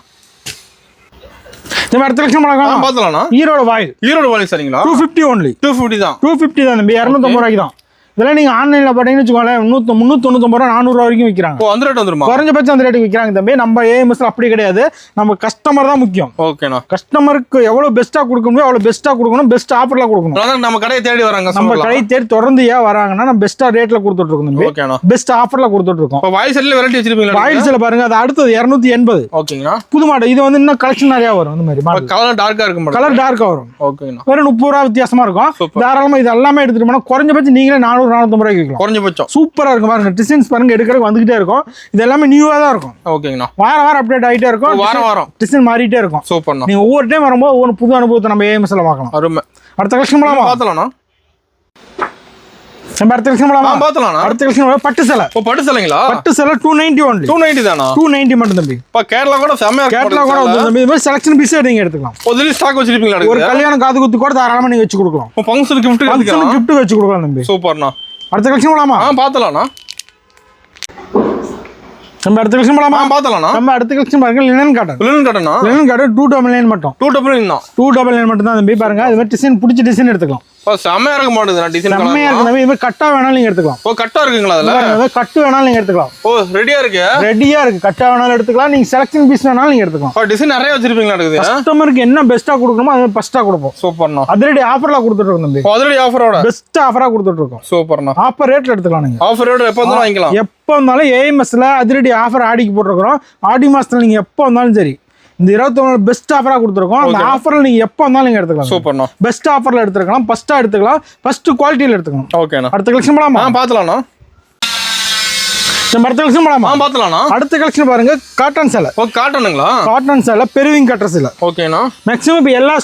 அடுத்த கலெக்ஷன் போலாம். பார்த்தலாம்ண்ணா. ஈரோடு வாயில். ஈரோடு வாயில் சரிங்களா? 250 ஒன்லி. 250 தான். 250 தான் தம்பி. 250 ரூபாய்க்கு தான். இதெல்லாம் நீங்க ஆன்லைன்ல பாத்தீங்கன்னு வச்சுக்கோங்களேன் 399 ரூபா 400 ரூபா வரைக்கும் விற்கிறாங்க. ஓ அந்த ரேட் வந்துருமா? குறைஞ்சபட்சம் அந்த ரேட்டுக்கு விற்கிறாங்க தம்பி. நம்ம ஏஎம்எஸ்ல அப்படி கிடையாது. நம்ம கஸ்டமர் தான் முக்கியம். ஓகேண்ணா. கஸ்டமருக்கு எவ்வளவு பெஸ்ட்டா கொடுக்க முடியும் அவ்வளவு பெஸ்ட்டா கொடுக்கணும். பெஸ்ட் ஆஃபர்ல கொடுக்கணும். அதான் நம்ம கடையை தேடி வராங்க. நம்ம கடையை தேடி தொடர்ந்து ஏன் வராங்கன்னா நம்ம பெஸ்ட்டா ரேட்ல கொடுத்துட்டு இருக்கோம் தம்பி. ஓகேண்ணா. பெஸ்ட் ஆஃபர்ல கொடுத்துட்டு இருக்கோம். இப்போ வாயில் செல்ல வெரைட்டி வச்சிருப்பீங்களா? வாயில் செல்ல பாருங்க அது அடுத்தது 280. ஓகேங்கண்ணா. புது மாடல். இது வந்து இன்னும் கலெக்ஷன் நிறைய வரும். அந்த மாதிரி கலர் டார்க்கா இருக்கும். கலர் டார்க்கா வரும். ஓகேங்கண்ணா. வெறும் 30 ரூபா வித்தியாசமா இருக்கும். தாராளமா இது எல்லாமே எடுத்துட்டு போனா குறைஞ்சபட்சம் நீங்களே 400-450 ரூபாய்க்கு விற்கலாம். குறைஞ்சபட்சம் சூப்பரா இருக்கும் பாருங்க. டிசைன்ஸ் பாருங்க எடுக்கிறதுக்கு வந்துகிட்டே இருக்கும். இது எல்லாமே நியூவா தான் இருக்கும். ஓகேங்கண்ணா. வாரம் அப்டேட் ஆகிட்டே இருக்கும். வாரம் டிசைன் மாறிட்டே இருக்கும். சூப்பர்ண்ணா. நீங்க ஒவ்வொரு டைம் வரும்போது ஒவ்வொரு புது அனுபவத்தை நம்ம ஏஎம்எஸ்ல பார்க்கலாம். அருமை. அடுத்த கலெக்ஷன் போலாமா? பார்த்தலாம்ண்ணா. நம்ம அடுத்த கலெக்ஷன் போலாமா? பார்த்தலாம்ண்ணா. அடுத்த கலெக்ஷன் பட்டு சேலை. ஓ பட்டு சேலைங்களா? பட்டு சேலை 290 ஒன்லி. 290 தானா? 290 மட்டும் தம்பி. இப்போ கேரளா கூட செமையா இருக்கு. கேரளா கூட வந்து தம்பி. இது மாதிரி செலக்ஷன் பீஸ் நீங்க எடுத்துக்கலாம். பொதுல ஸ்டாக் வச்சிருப்பீங்களா? ஒரு கல்யாணம் காது குத்து கூட தாராளமா நீங்க வச்சு கொடுக்கலாம். இப்போ ஃபங்க்ஷன் gift வச்சு கொடுக்கலாம் தம்பி. சூப்பர்ண்ணா. அடுத்த கலெக்ஷன் போலாமா? பார்த்தலாம்ண்ணா. நம்ம அடுத்த கலெக்ஷன் போலாமா? பார்த்தலாம்ண்ணா. நம்ம அடுத்த கலெக்ஷன் பாருங்க லினன் காட்டன். லினன் காட்டனா? லினன் காட்டன் 299 மட்டும். 299 தான். 299 மட்டும் தான் தம்பி. பாருங்க இது மாதிரி டிசைன் பிடிச்ச டிசைன் எடுத்துக்கலாம். செமையா இருக்க மாட்டேங்குது டிசைன். செமையா இருக்கு தம்பி. இது மாதிரி கட்டா வேணாலும் நீங்க எடுத்துக்கலாம். ஓ கட்டா இருக்குங்களா அதுல? கட்டு வேணாலும் நீங்க எடுத்துக்கலாம். ஓ ரெடியா இருக்கு. ரெடியா இருக்கு. கட்டா வேணாலும் எடுத்துக்கலாம். நீங்க செலக்ஷன் பீஸ் வேணாலும் நீங்க எடுத்துக்கலாம். ஓ டிசைன் நிறைய வச்சிருப்பீங்களா? இருக்குது. கஸ்டமருக்கு என்ன பெஸ்ட்டா கொடுக்கணுமோ அது பெஸ்ட்டா கொடுப்போம். சூப்பர்ண்ணா. அதிரடி ஆஃபர்ல கொடுத்துட்டு இருக்கோம் தம்பி. அதிரடி ஆஃபரோட பெஸ்ட் ஆஃபரா கொடுத்துட்டு இருக்கோம். சூப்பர்ண்ணா. ஆஃபர் ரேட்ல எடுத்துக்கலாம் நீங்க. ஆஃபர் ரேட் எப்ப வந்தாலும் வாங்கிக்கலாம். எப்போ வந்தாலும் ஏஎம்எஸ்ல அதிரடி ஆஃபர் ஆடிக்கு போட்டுருக்கோம். ஆடி மாசத்துல நீங்க எப்போ வந்தாலும் சரி இந்த 21 பெஸ்ட் ஆஃபரா கொடுத்துருக்கோம். அந்த ஆஃபர்ல நீங்க எப்போ வந்தாலும் நீங்க எடுத்துக்கலாம். சூப்பர்ண்ணா. பெஸ்ட் ஆஃபர்ல எடுத்துக்கலாம். ஃபர்ஸ்டா எடுத்துக்கலாம். ஃபர்ஸ்ட் குவாலிட்டியில எடுத்துக்கலாம். ஓகேண்ணா. அடுத்த கலெக்ஷன் போலாமா? பார்த்தலாம்ண்ணா. நம்ம அடுத்த கலெக்ஷன் போலாமா? பார்த்தலாம்ண்ணா. அடுத்த கலெக்ஷன் பாருங்க காட்டன் சேலை. ஓ காட்டனுங்களா? காட்டன் சேலை பெருவிங் கட்டுற சேலை. ஓகேண்ணா. மேக்ஸிமம் இப்போ எல்லா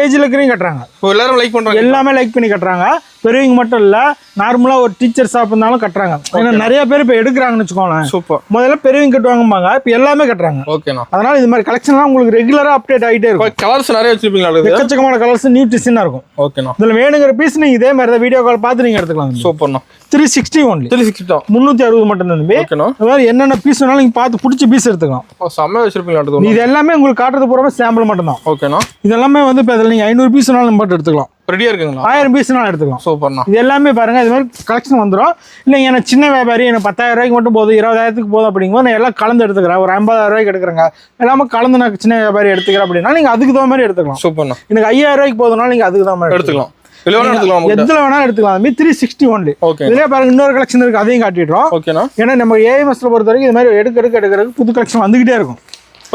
ஏஜ்ல இருக்கிறவங்க கட்டுறாங்க. எல்லாரும் லைக் பண்றாங்க. எல்லாமே லைக் பண்ணி கட்டுறாங்க. பெரியவங்க மட்டும் இல்ல நார்மலா ஒரு டீச்சர் ஷாப் இருந்தாலும் கட்டுறாங்க. ஏன்னா நிறைய பேர் இப்ப எடுக்கிறாங்கன்னு வச்சுக்கோங்களேன். சூப்பர். முதல்ல பெரியவங்க கட்டுவாங்கம்பாங்க. இப்ப எல்லாமே கட்டுறாங்க. ஓகேண்ணா. அதனால இது மாதிரி கலெக்ஷன்லாம் உங்களுக்கு ரெகுலரா அப்டேட் ஆகிட்டே இருக்கும். கலர்ஸ் நிறைய வச்சிருப்பீங்களா? எக்கச்சக்கமான கலர்ஸ் நியூ டிசைனா இருக்கும். ஓகேண்ணா. இதுல வேணுங்கிற பீஸ் நீங்க இதே மாதிரி வீடியோ கால் பார்த்து நீங்க எடுத்துக்கலாம். சூப்பர்ண்ணா. 360 ஒன்லி. 360 360 மட்டும் தான் தம்பி. ஓகேண்ணா. இந்த மாதிரி என்னென்ன பீஸ் வேணாலும் நீங்க பார்த்து பிடிச்ச பீஸ் எடுத்துக்கலாம். செம்ம வச்சிருப்பீங்களா? இது எல்லாமே உங்களுக்கு காட்டுறது பூரா சாம்பிள் மட்டும் தான். ஓகேண்ணா. இதெல்லாமே வந்து இப்போ இதில் நீங்கள் 500 பீஸ் வேணாலும் மட்டும் எடுத்துக்கலாம். ரெடியா இருக்குங்களா? 1000 பீஸ்னாலும் எடுத்துக்கலாம். சூப்பர்ண்ணா. இது எல்லாமே பாருங்க இது மாதிரி கலெக்ஷன் வந்துடும். இல்லைங்க எனக்கு சின்ன வியாபாரி எனக்கு 10,000 ரூபாய்க்கு மட்டும் போதும் 20,000க்கு போதும் அப்படிங்கும்போது நான் எல்லாம் கலந்து எடுத்துக்கிறேன். ஒரு 50,000 ரூபாய்க்கு எடுக்கிறேங்க எல்லாமே கலந்து நான் சின்ன வியாபாரி எடுத்துக்கிறேன் அப்படின்னா நீங்கள் அதுக்கு தகுந்த மாதிரி எடுத்துக்கலாம். சூப்பர்ண்ணா. எனக்கு 5,000 ரூபாய்க்கு போதும்னா நீங்கள் அதுக்கு தான் மாதிரி எடுத்துக்கலாம். எதுல வேணாலும் எடுத்துக்கலாம். 360 ஒன்லி. இதுலயே பாருங்க இன்னொரு கலெக்ஷன் இருக்கு. அதையும் காட்டிடுறோம். ஓகேண்ணா. ஏன்னா நம்ம ஏஎம்எஸ்ல பொறுத்த வரைக்கும் இது மாதிரி எடுக்கிறதுக்கு புது கலெக்ஷன் வந்துகிட்டே இருக்கும்.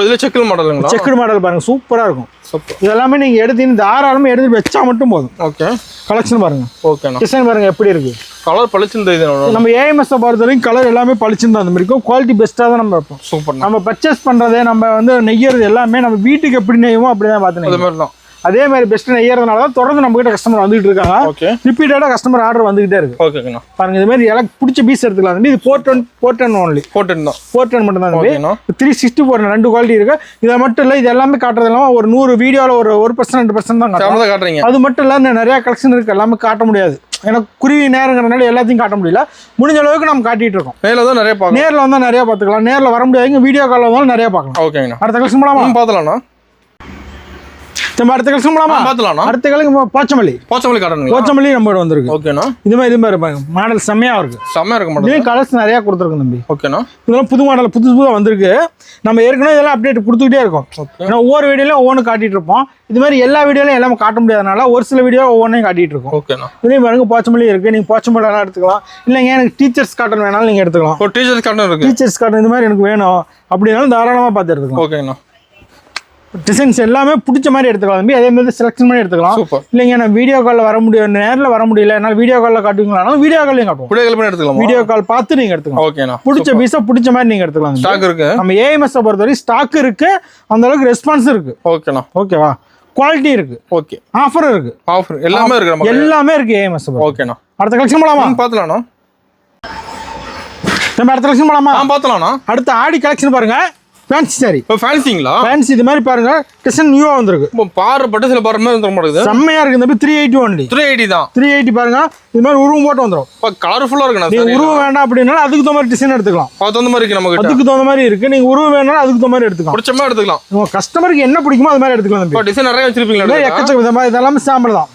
இதுல செக்குடு மாடலுங்களா? செக்குடு மாடல் பாருங்க சூப்பரா இருக்கும். சூப்பர். இதெல்லாமே நீங்க எடுத்தீங்கன்னா தாராளமா எடுத்து வச்சா மட்டும் போதும். ஓகே. கலெக்ஷன் பாருங்க. ஓகேண்ணா. டிசைன் பாருங்க எப்படி இருக்கு. கலர் பளிச்சுன்னு இது நம்ம ஏஎம்எஸ் பொறுத்த வரைக்கும் கலர் எல்லாமே பளிச்சுன்னு தான் அந்த மாதிரி இருக்கும். குவாலிட்டி பெஸ்ட்டாக தான் நம்ம வைப்போம். சூப்பர். நம்ம பர்ச்சேஸ் பண்றது நம்ம வந்து நெய்யறது எல்லாமே நம்ம வீட்டுக்கு எப்படி நெய்வோம் அப்படிதான் பார்த்து அது மாதிரி தான். அதே மாதிரி பெஸ்ட் நெய்யறதுனால தான் தொடர்ந்து நம்ம கிட்ட கஸ்டமர் வந்துகிட்டு இருக்காங்க. ஓகே. ரிப்பீட்டடா கஸ்டமர் ஆர்டர் வந்துகிட்டே இருக்கு. ஓகேங்கண்ணா. பாருங்க இது மாதிரி எனக்கு பிடிச்ச பீஸ் எடுத்துக்கலாம் தம்பி. இது 410 ஒன்லி. 410 மட்டும் தான் தம்பி. 364 ரெண்டு குவாலிட்டி இருக்கு. இதை மட்டும் இல்ல, இது எல்லாமே காட்டுறது இல்லாம ஒரு 100 வீடியோல ஒரு 1% 2% தான் காட்டுறீங்க. அது மட்டும் இல்ல, நிறைய கலெக்ஷன் இருக்கு, எல்லாமே காட்ட முடியாது. எனக்கு குருவி நேரங்கிறனால எல்லாத்தையும் காட்ட முடியல. முடிஞ்ச அளவுக்கு நம்ம காட்டிட்டு இருக்கோம். நேர்ல வந்தா நிறைய பார்த்துக்கலாம். நேர்ல வர முடியாது, வீடியோ கால்ல வந்தாலும் நிறைய பார்க்கலாம். ஓகேங்கண்ணா. அடுத்த கலெக்ஷன் போலாமா? பார்த்தலாம்ண்ணா. அடுத்த கலெக்ஷன் போலாமா? பார்த்தலாம்ண்ணா. அடுத்த கலெக்ஷன் போச்சமல்லி காட்டணும். போச்சமல்லி நம்ம வந்திருக்கு. ஓகேண்ணா. இது மாதிரி பாருங்க, மாடல் செம்மையா இருக்கு. இதே கலர்ஸ் நிறைய கொடுத்துருக்கு தம்பி. ஓகேண்ணா. இதெல்லாம் புது மாடல் புதுசா வந்திருக்கு. நம்ம ஏற்கனவே இதெல்லாம் அப்டேட் கொடுத்துக்கிட்டே இருக்கோம். ஏன்னா ஒவ்வொரு வீடியோலையும் ஒவ்வொன்று காட்டிட்டு இருப்போம். இது மாதிரி எல்லா வீடியோலையும் எல்லாமே காட்ட முடியாதனால ஒரு சில வீடியோ ஒவ்வொன்றையும் காட்டிட்டு இருக்கோம். ஓகேண்ணா. இதே பாருங்க போச்சமல்லி இருக்கு. நீங்க போச்சமல்லி வேணா எடுத்துக்கலாம். இல்லைங்க எனக்கு டீச்சர்ஸ் காட்டன் வேணாலும் நீங்க எடுத்துக்கலாம். டீச்சர்ஸ் காட்டன் இருக்கு. டீச்சர்ஸ் காட்டன் இந்த மாதிரி எனக்கு வேணும் அப்படின்னாலும் தாராளமா பார்த்து எடுத்துக்கலாம். ஓகேண்ணா. டிசைன்ஸ் எல்லாமே பிடிச்ச மாதிரி எடுத்துக்கலாம் தம்பி. அதே மாதிரி செலக்ஷன் பண்ணி எடுத்துக்கலாம். இல்லைங்க நான் வீடியோ காலில் வர முடியும், நேரில் வர முடியல, என்னால் வீடியோ காலில் காட்டுவீங்களா? வீடியோ காலையும் காட்டுவோம். வீடியோ கால் பண்ணி எடுத்துக்கலாம். வீடியோ கால் பார்த்து நீங்க எடுத்துக்கலாம். ஓகேண்ணா. பிடிச்ச பீஸை பிடிச்ச மாதிரி நீங்க எடுத்துக்கலாம். ஸ்டாக் இருக்கு. நம்ம ஏஎம்எஸ் பொறுத்தவரைக்கும் ஸ்டாக் இருக்கு, அந்த அளவுக்கு ரெஸ்பான்ஸ் இருக்கு. ஓகேண்ணா. ஓகேவா? குவாலிட்டி இருக்கு. ஓகே. ஆஃபர் இருக்கு. எல்லாமே இருக்கு. எல்லாமே இருக்கு ஏஎம்எஸ். ஓகேண்ணா. அடுத்த கலெக்ஷன் போலாமா? பார்த்தலாம்ண்ணா. நம்ம அடுத்த கலெக்ஷன் போலாமா? பார்த்தலாம்ண்ணா. அடுத்த ஆடி கலெக்ஷன் பாருங்க. Fancy sorry. ஃபேன்சிங்களா? ஃபேன்சி இது மாதிரி பாருங்க, டிசைன் நியூவா வந்திருக்கு. பாரு பட்டு சில பாரு மாதிரி வந்துற மாட்டேங்குது. செம்மையா இருக்கு தம்பி. 380 ஒன்லி. 380 தான். 380 பாருங்க. இது மாதிரி உருவம் போட்டு வந்துரும். கலர்ஃபுல்லா இருக்குண்ணா. நீங்க உருவம் வேண்டாம் அப்படின்னா அதுக்கு தகுந்த மாதிரி டிசைன் எடுத்துக்கலாம். அதுக்கு தகுந்த மாதிரி இருக்கு. நமக்கு அதுக்கு தகுந்த மாதிரி இருக்கு. நீங்க உருவம் வேணாலும் அதுக்கு தகுந்த மாதிரி எடுத்துக்கலாம். பிடிச்ச மாதிரி எடுத்துக்கலாம். உங்க கஸ்டமருக்கு என்ன பிடிக்குமோ அது மாதிரி எடுத்துக்கலாம் தம்பி. டிசைன் நிறைய வச்சிருப்பீங்களா? எக்கச்சக்க இதெல்லாம் சாம்பிள் தான்.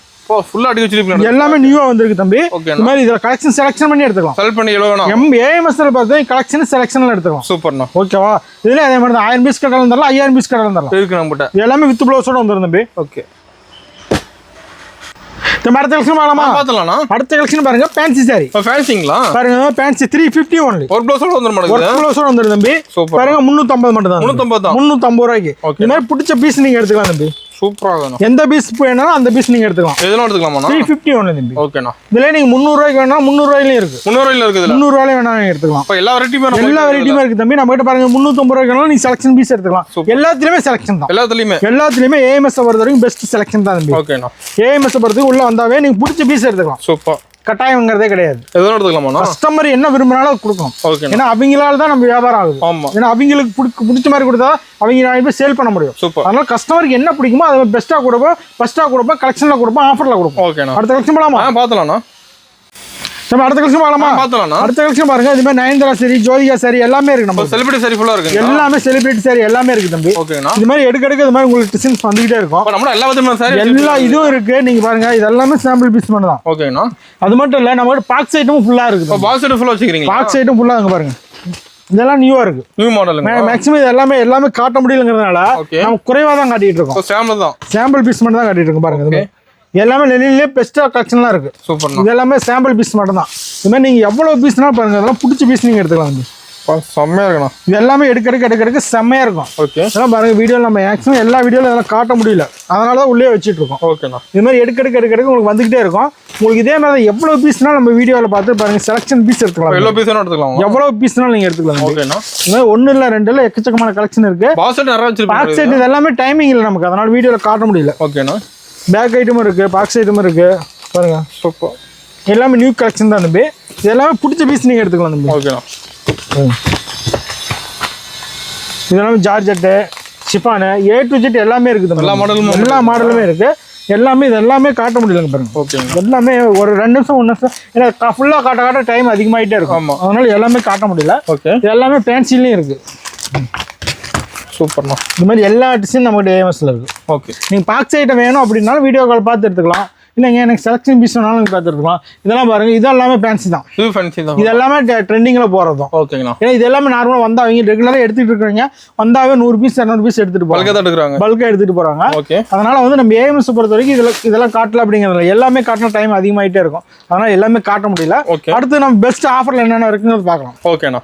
ஃபுல்லா அடி வச்சிருப்பீங்க. எல்லாமே நியூவா வந்திருக்கு தம்பி. இந்த மாதிரி இதல கலெக்ஷன் செலக்ஷன் பண்ணி எடுத்துக்கலாம். செலக்ட் பண்ணி எவ்வளவு வேணும்? ஏஎம்எஸ்ல பார்த்தா கலெக்ஷன் செலக்ஷன்ல எடுத்துக்கலாம். சூப்பர்ண்ணா. ஓகேவா? இதுல அதே மாதிரி தான் 1000 பீஸ் கடல தரலாம், 5000 பீஸ் கடல தரலாம். இருக்கு நம்மட்ட. எல்லாமே வித் ப்ளவுஸோட வந்துரும் தம்பி. ஓகே. அடுத்த கலெக்ஷன் பாருமா? பார்த்தலாம்ண்ணா. அடுத்த கலெக்ஷன் பாருங்க, ஃபேன்சி சாரி. ஃபேன்சிங்களா? பாருங்க ஃபேன்சி 350 ஒன்லி. ஒரு ப்ளவுஸோட வந்துரும் மாட்டேங்குது. ஒரு ப்ளவுஸோட வந்துரும் தம்பி. பாருங்க 350 மட்டும் தான். 350 ரூபாய்க்கு. இந்த மாதிரி பிடிச்ச பீஸ் நீங்க எடுத்துக்கலாம் தம்பி. சூப்பரா வேணும். எந்த பீஸ் வேணாலும் அந்த பீஸ் நீங்க எடுத்துக்கலாம். எதெல்லாம் எடுத்துக்கலாமா? 350 ஒன்லி தம்பி. ஓகேண்ணா. இதுல நீங்க 300 ரூபாய்க்கு வேணா 300 ரூபாயிலயும் இருக்கு. 300 ரூபாயில இருக்குது. 300 ரூபாயில வேணா நீங்க எடுத்துக்கலாம். அப்ப எல்லா வெரைட்டியுமே இருக்கு தம்பி. நம்ம கிட்ட பாருங்க 350 ரூபாய்க்கு வேணா நீங்க செலக்ஷன் பீஸ் எடுத்துக்கலாம். எல்லாத்துலயுமே செலக்ஷன் தான். எல்லாத்துலயுமே ஏஎம்எஸ் பொறுத்த வரைக்கும் பெஸ்ட் செலக்ஷன் தான் தம்பி. ஓகேண்ணா. ஏஎம்எஸ் பொறுத்து உள்ள வந்தாவே நீங்க பிடிச்ச பீஸ் எடுத்துக்கலாம். சூப்பர். கட்டாயம்ங்கிறதே கிடையாது. எதோ எடுத்துக்கலாமா? கஸ்டமர் என்ன விரும்பினாலும் கொடுக்கும். ஓகே. ஏன்னா அவங்களால தான் நம்ம வியாபாரம் ஆகுது. ஆமா. ஏன்னா அவங்களுக்கு பிடிச்ச மாதிரி கொடுத்தா அவங்க நாளைக்கு போய் சேல் பண்ண முடியும். சூப்பர். அதனால கஸ்டமருக்கு என்ன பிடிக்குமோ அதை பெஸ்ட்டாக கொடுப்போம், ஃபர்ஸ்ட்டாக கொடுப்போம், கலெக்ஷன்ல கொடுப்போம், ஆஃபர்ல கொடுப்போம். ஓகேண்ணா. அடுத்த கலெக்ஷன் போலாமா? பார்த்தலாம்ண்ணா. நம்ம அடுத்த கலெக்ஷன் பார்க்கலாமா? பார்த்தலாம்ண்ணா. அடுத்த கலெக்ஷன் பாருங்க. இது மாதிரி நயன்தாரா சாரி, ஜோதிகா சாரி எல்லாமே இருக்கு. நம்ம செலிபிரிட்டி சாரி ஃபுல்லா இருக்கு. எல்லாமே செலிபிரிட்டி சாரி எல்லாமே இருக்கு தம்பி. ஓகேண்ணா. இது மாதிரி எடுக்க இது மாதிரி உங்களுக்கு டிசைன்ஸ் வந்துகிட்டே இருக்கும். நம்ம எல்லா விதமான சாரி எல்லா இதுவும் இருக்கு. நீங்க பாருங்க இது எல்லாமே சாம்பிள் பீஸ் மட்டும் தான். ஓகேண்ணா. அது மட்டும் இல்ல நம்ம பாக்ஸ் ஐட்டமும் ஃபுல்லா இருக்கு. பாக்ஸ் ஐட்டம் ஃபுல்லா வச்சிருக்கீங்க. பாக்ஸ் ஐட்டம் ஃபுல்லா அங்க பாருங்க. இதெல்லாம் நியூவா இருக்கு. நியூ மாடலுங்க. மேக்ஸிமம் இது எல்லாமே காட்ட முடியலங்கிறதுனால நம்ம குறைவா தான் காட்டிட்டு இருக்கோம். சாம்பிள் தான். சாம்பிள் பீஸ் மட்டும் தான் காட்டிட்டு இருக்கோம் பாருங்க. எல்லாமே லெனின்லயே பெஸ்டா கலெக்ஷன்லாம் இருக்கு. சூப்பர். இது எல்லாமே சாம்பிள் பீஸ் மட்டும் தான். இது மாதிரி நீங்க எவ்வளவு பீஸ்னாலும் பாருங்க, அதெல்லாம் பிடிச்ச பீஸ் நீங்க எடுத்துக்கலாம். செம்மையா இருக்கணும். இது எல்லாமே எடுக்க செம்மையா இருக்கும். ஓகே. இதெல்லாம் பாருங்க வீடியோ நம்ம மேக்ஸிமம் எல்லா வீடியோல இதெல்லாம் காட்ட முடியல, அதனால தான் உள்ளே வச்சிட்டு இருக்கோம். ஓகேண்ணா. இது மாதிரி எடுக்க உங்களுக்கு வந்துகிட்டே இருக்கும். உங்களுக்கு இதே மாதிரி எவ்வளவு பீஸ்னாலும் நம்ம வீடியோல பார்த்து பாருங்க செலக்ஷன் பீஸ் எடுத்துக்கலாம். எவ்வளவு பீஸ் எடுத்துக்கலாம். எவ்வளவு பீஸ்னாலும் நீங்க எடுத்துக்கலாம். ஓகேண்ணா. இது மாதிரி 1 இல்ல 2 இல்ல எக்கச்சக்கமான கலெக்ஷன் இருக்கு. பாக்ஸ் செட் நிறைய வச்சிருக்கீங்க. பாக்ஸ் செட் இது எல்லாமே டைமிங் இல்ல நமக்கு, அதனால வீடியோல காட்ட முடியல. ஓகேண்ணா. பேக் ஐட்டமும் இருக்கு, பாக்ஸ் ஐட்டமும் இருக்கு பாருங்க. சூப்பர். எல்லாமே நியூ கலெக்ஷன் தான் தம்பி. இது எல்லாமே பிடிச்ச பீஸ் நீங்க எடுத்துக்கலாம் தம்பி. ஓகேண்ணா. இதெல்லாம் georgette, chiffon, A to Z எல்லாமே இருக்குது. எல்லா மாடலுமே இருக்கு. இது எல்லாமே காட்ட முடியலங்க பாருங்க. ஓகே. எல்லாமே ஒரு 2 நிமிஷம் 1 நிமிஷம் ஏன்னா ஃபுல்லா காட்ட டைம் அதிகமாயிட்டே இருக்கும். அதனால எல்லாமே காட்ட முடியல. ஓகே. இது எல்லாமே ஃபேன்சிலையும் இருக்கு. சூப்பர்ண்ணா. இது மாதிரி எல்லா டிசைன் நம்மகிட்ட ஏஎம்எஸ்ல இருக்கு. ஓகே. நீங்க பாக்ஸ் ஐட்டம் வேணும் அப்படின்னாலும் வீடியோ கால் பார்த்து எடுத்துக்கலாம். இல்லைங்க எனக்கு செலக்ஷன் பீஸ் வேணாலும் பார்த்து எடுத்துக்கலாம். இதெல்லாம் பாருங்க, இது எல்லாமே ஃபேன்சி தான். இது ஃபேன்சி தான். இது எல்லாமே ட்ரெண்டிங்ல போறது தான். ஓகேங்கண்ணா. ஏன்னா இது எல்லாமே நார்மலா வந்தா அவங்க ரெகுலரா எடுத்துட்டு இருக்காங்க. வந்தாவே 100 பீஸ் 200 பீஸ் எடுத்துட்டு போறாங்க. பல்கா எடுத்துட்டு போறாங்க. ஓகே. அதனால நம்ம ஏஎம்எஸ் பொறுத்த வரைக்கும் இதெல்லாம் காட்டல அப்படிங்கிறதுல எல்லாமே காட்டின டைம் அதிகமாயிட்டே இருக்கும். அதனால எல்லாமே காட்ட முடியல. அடுத்து நம்ம பெஸ்ட் ஆஃபர்ல என்னென்ன இருக்குங்கிறது பார்க்கலாம். ஓகேண்ணா.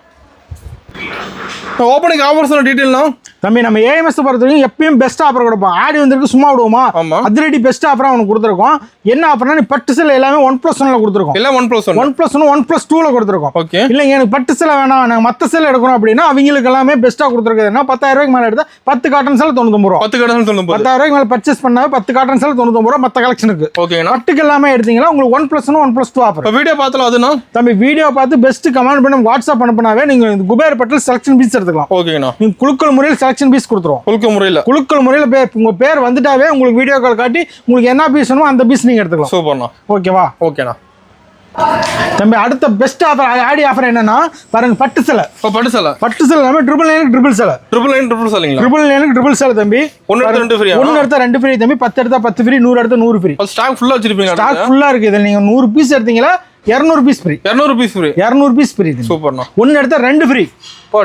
ஓப்பனிங் ஆஃபர்ஸ் டீடைல்னா தம்பி நம்ம ஏஎம்எஸ் பொறுத்தவரைக்கும் எப்பயும் பெஸ்ட் ஆஃபர் கொடுப்போம். ஆடி வந்திருக்கு சும்மா விடுவோமா? அதிரடி பெஸ்ட் ஆஃபரா அவனுக்கு கொடுத்துருக்கோம். என்ன ஆஃபர்னா நீ பட்டு சேலை எல்லாமே 1+1 கொடுத்துருக்கோம். எல்லாம் 1+1 1+1 1+2 கொடுத்துருக்கோம். ஓகே. இல்லைங்க எனக்கு பட்டு சேலை வேணாம், நாங்கள் மற்ற சேலை எடுக்கணும் அப்படின்னா அவங்களுக்கு எல்லாமே பெஸ்ட்டாக கொடுத்துருக்குதுன்னா 10,000 ரூபாய்க்கு மேலே எடுத்தா 10 காட்டன் சேலை 99 ரூபா. 10 காட்டன் 99. 10,000 ரூபாய்க்கு மேலே பர்ச்சேஸ் பண்ணா 10 காட்டன் சேலை 99 ரூபா மற்ற கலெக்ஷனுக்கு. ஓகேண்ணா. பட்டுக்கு எல்லாமே எடுத்தீங்கன்னா உங்களுக்கு 1+1 1+2 ஆஃபர். வீடியோ பார்த்தலாம் அதுனா தம்பி வீடியோ பார்த்து பெஸ்ட் கமெண்ட் பண்ணி வாட்ஸ்அப் அனுப்பினாவே நீங்க குபேர் பட்டில் செலக்ஷன் பீஸ் எடுத்துக்கலாம். ஓகேண்ணா. நீங்க குலுக்கல் முறையில் செலக்ஷன் பீஸ் கொடுத்துருவோம். குலுக்கல் முறையில் உங்க பேர் வந்துட்டாவே உங்களுக்கு வீடியோ கால் காட்டி உங்களுக்கு என்ன பீஸ் வேணுமோ அந்த பீஸ் நீங்க எடுத்துக்கலாம். சூப்பர்ண்ணா. ஓகேவா? ஓகேண்ணா. தம்பி அடுத்த பெஸ்ட் ஆஃபர் ஆடி ஆஃபர் என்னன்னா பாருங்க பட்டு சேலை. பட்டு சேலை எல்லாமே ட்ரிபிள் சேலை. ட்ரிபிள் சேலை தம்பி. ஒன்னு எடுத்தா 2 ஃப்ரீ. ஒன்னு எடுத்தா 2 ஃப்ரீ தம்பி. 10 எடுத்தா 10 ஃப்ரீ. 100 எடுத்தா 100 ஃப்ரீ. ஸ்டாக் ஃபுல்லா வச்சிருப்பீங்க. ஸ்டாக் ஃபுல்லா இருக்கு. இதில் நீங்க 100 பீஸ் எடுத்தீங்களா 200 பீஸ் ஃப்ரீ. 200 fees free. சூப்பர்ண்ணா. ஒன்னு எடுத்தா 2 ஃப்ரீ.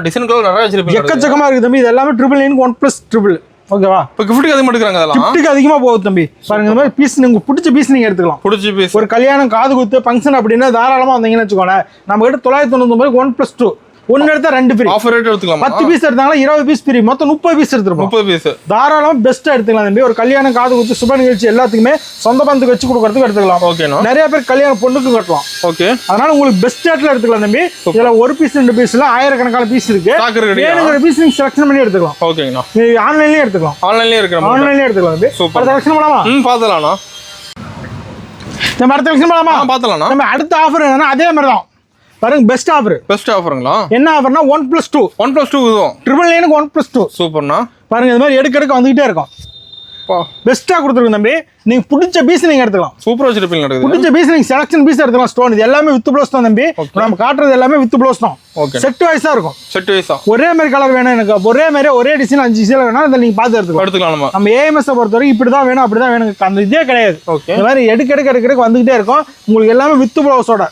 டிசைன் கலர் நிறைய வச்சிருப்பீங்க. எக்கச்சக்கமா இருக்கு தம்பி. இது எல்லாமே 1+1. ஓகேவா? இப்போ கிஃப்ட்டுக்கு அதிகமாக எடுக்கிறாங்க. அதெல்லாம் கிஃப்ட்டுக்கு அதிகமாக போகுது தம்பி. பாருங்க இந்த மாதிரி பீஸ் உங்களுக்கு பிடிச்ச பீஸ் நீங்கள் எடுத்துக்கலாம். ஒரு கல்யாணம் காது குத்து ஃபங்க்ஷன் அப்படின்னா தாராளமாக வந்தீங்கன்னு வச்சுக்கோங்க. நம்ம கிட்ட 999 1+2 ஒன்னு எடுத்தா 2 ஃப்ரீ. ஆஃபர் ரேட் எடுத்துக்கலாம். 10 பீஸ் எடுத்தாங்களா 20 பீஸ் ஃப்ரீ. மொத்தம் 30 பீஸ் எடுத்துருப்போம். 30 பீஸ் தாராளமாக பெஸ்ட்டாக எடுத்துக்கலாம் தம்பி. ஒரு கல்யாணம் காது குத்து சுப நிகழ்ச்சி எல்லாத்துக்குமே சொந்த பந்துக்கு வச்சு கொடுக்கறதுக்கு எடுத்துக்கலாம். ஓகேண்ணா. நிறைய பேர் கல்யாணம் பொண்ணுக்கு கட்டலாம். ஓகே. அதனால உங்களுக்கு பெஸ்ட் ரேட்ல எடுத்துக்கலாம் தம்பி. இதுல ஒரு பீஸ் 2 பீஸ்ல ஆயிரக்கணக்கான பீஸ் இருக்கு. வேணுங்கிற பீஸ் நீங்க செலக்ஷன் பண்ணி எடுத்துக்கலாம். ஓகேங்கண்ணா. நீங்க ஆன்லைன்லயே எடுத்துக்கலாம். ஆன்லைன்லயே எடுத்துக்கலாம் தம்பி. சூப்பர். செலக்ஷன் பண்ணலாமா? பார்த்தலாம்ண்ணா. நம்ம அடுத்த செலக்ஷன் பண்ணலாமா? பார்த்தலாம்ண்ணா. நம்ம அடுத்த ஆஃபர் என்னன்னா அதே மாதிரி தான். பாருங்க பெஸ்ட் ஆஃபருங்களா? என்ன ஆஃபர்னா 1+2 இதுவும் 999 1+2. சூப்பர்ண்ணா. பாருங்க இந்த மாதிரி எடுக்க வந்துகிட்டே இருக்கும். பெஸ்ட்டாக கொடுத்துருக்கோம் தம்பி. நீங்க பிடிச்ச பீஸ் நீங்க எடுத்துக்கலாம். சூப்பரா வச்சிருப்பீங்க. பிடிச்ச பீஸ் நீங்க செலக்ஷன் பீஸ் எடுத்துக்கலாம். ஸ்டோன் இது எல்லாமே வித் ப்ளவுஸ் தான் தம்பி. நம்ம காட்டுறது எல்லாமே வித் ப்ளவுஸ் தான். செட் வைஸா இருக்கும். ஒரே மாதிரி கலர் வேணும் எனக்கு, ஒரே மாதிரி ஒரே டிசைன் 5 டிசைன் வேணும், அதை நீங்க பார்த்து எடுத்துக்கலாம். நம்ம ஏஎம்எஸ் பொறுத்த வரைக்கும் இப்படிதான் வேணும் அப்படிதான் வேணும் அந்த இதே கிடையாது. இந்த மாதிரி எடுக்க வந்துகிட்டே இருக்கும். உங்களுக்கு எல்லாமே வித் ப்ளவுஸோட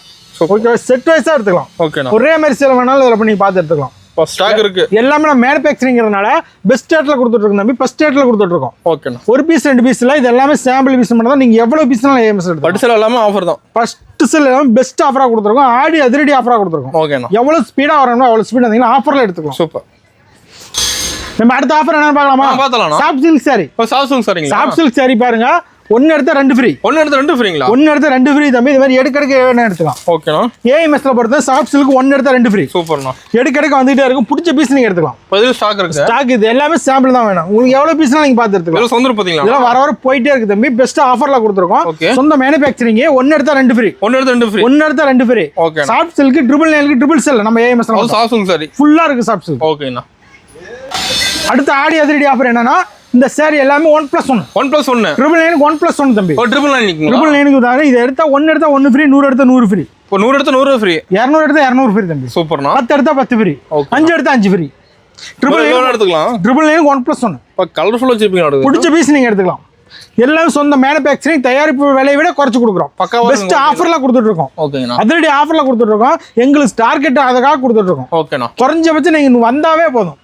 செட் வைஸா எடுத்துக்கலாம். ஒரே மாதிரி சேலை வேணாலும் இதில் பண்ணி பார்த்து எடுத்துக்கலாம். ஸ்டாக் இருக்கு. எல்லாமே நம்ம மேனுஃபேக்சரிங்கிறதுனால பெஸ்ட் ரேட்ல கொடுத்துட்டு இருக்கோம் தம்பி. ஃபர்ஸ்ட் ரேட்ல கொடுத்துட்டு இருக்கோம். ஓகேண்ணா. ஒரு பீஸ் 2 பீஸ் இல்ல, இது எல்லாமே சாம்பிள் பீஸ் மட்டும் தான். நீங்க எவ்வளவு பீஸ்னாலும் ஏஎம்எஸ் எடுத்து. பட்டு சேலை எல்லாமே ஆஃபர் தான். ஃபர்ஸ்ட் சேல் எல்லாமே பெஸ்ட் ஆஃபரா கொடுத்துருக்கோம். ஆடி அதிரடி ஆஃபரா கொடுத்துருக்கோம். ஓகேண்ணா. எவ்வளவு ஸ்பீடா வரணுமோ அவ்வளவு ஸ்பீடா வந்தீங்கன்னா ஆஃபர்ல எடுத்துக்கலாம். சூப்பர். நம்ம அடுத்த ஆஃபர் என்னன்னு பார்க்கலாமா? பார்த்தலாம். Soft silk sari. Soft silk sorry பாருங்க. ஒன்னு எடுத்தா 2 ஃப்ரீ. ஒன்னு எடுத்தா 2 ஃப்ரீ தம்பி. இது மாதிரி எடுக்க வேணா எடுத்துக்கலாம். ஓகேண்ணா. ஏஎம்எஸ்ல பொறுத்த சாஃப்ட் சில்க் ஒன்னு எடுத்தா 2 ஃப்ரீ. சூப்பர்ண்ணா. எடுக்க வந்துட்டே இருக்கும். பிடிச்ச பீஸ் நீங்க எடுத்துக்கலாம். பதில் ஸ்டாக் இருக்கு. ஸ்டாக் இது எல்லாமே சாம்பிள் தான் வேணும். உங்களுக்கு எவ்வளவு பீஸ்னாலும் நீங்க பார்த்து எடுத்துக்கலாம். சொந்த பாத்தீங்களா? இதெல்லாம் வர போயிட்டே இருக்கு தம்பி. பெஸ்ட் ஆஃபர்ல கொடுத்துருக்கோம். சொந்த மேனுஃபேக்சரிங். ஒன்னு எடுத்தா 2 ஃப்ரீ. ஒன்னு எடுத்தா 2 free. Okay. Soft silk 999 triple sale நம்ம ஏஎம்எஸ்ல சாஃப்ட் சில்க் சாரி ஃபுல்லா இருக்கு. Soft silk. ஓகேண்ணா. அடுத்த ஆடி அதிரடி ஆஃபர் என்னன்னா இந்த சாரி எல்லாமே 1+1 999 1+1 தம்பி. 999 தான். இது எடுத்தா 1 எடுத்தா 1 ஃப்ரீ. 100 எடுத்தா 100 ஃப்ரீ. 100 எடுத்தா 100 ஃப்ரீ. 200 எடுத்தா 200 ஃப்ரீ தம்பி. சூப்பர்ண்ணா. 10 எடுத்தா 10 ஃப்ரீ. 5 எடுத்தா 5 ஃப்ரீ. 999 எடுத்துக்கலாம். 999 1+1. கலர்ஃபுல் வச்சிருப்பீங்க. பிடிச்ச பீஸ் நீங்க எடுத்துக்கலாம். எல்லாம் சொந்த மேனுஃபேக்சரிங் தயாரிப்பு விலையை விட குறைச்சு கொடுக்குறோம். பெஸ்ட் ஆஃபர்ல கொடுத்துட்டு இருக்கோம். ஓகேண்ணா. அதிரடி ஆஃபர்ல கொடுத்துட்டு இருக்கோம். எங்களுக்கு டார்கெட் அதுக்காக கொடுத்துட்டு இருக்கோம். ஓகேண்ணா. குறைஞ்சபட்சம் நீங்க வந்தாவே போதும்.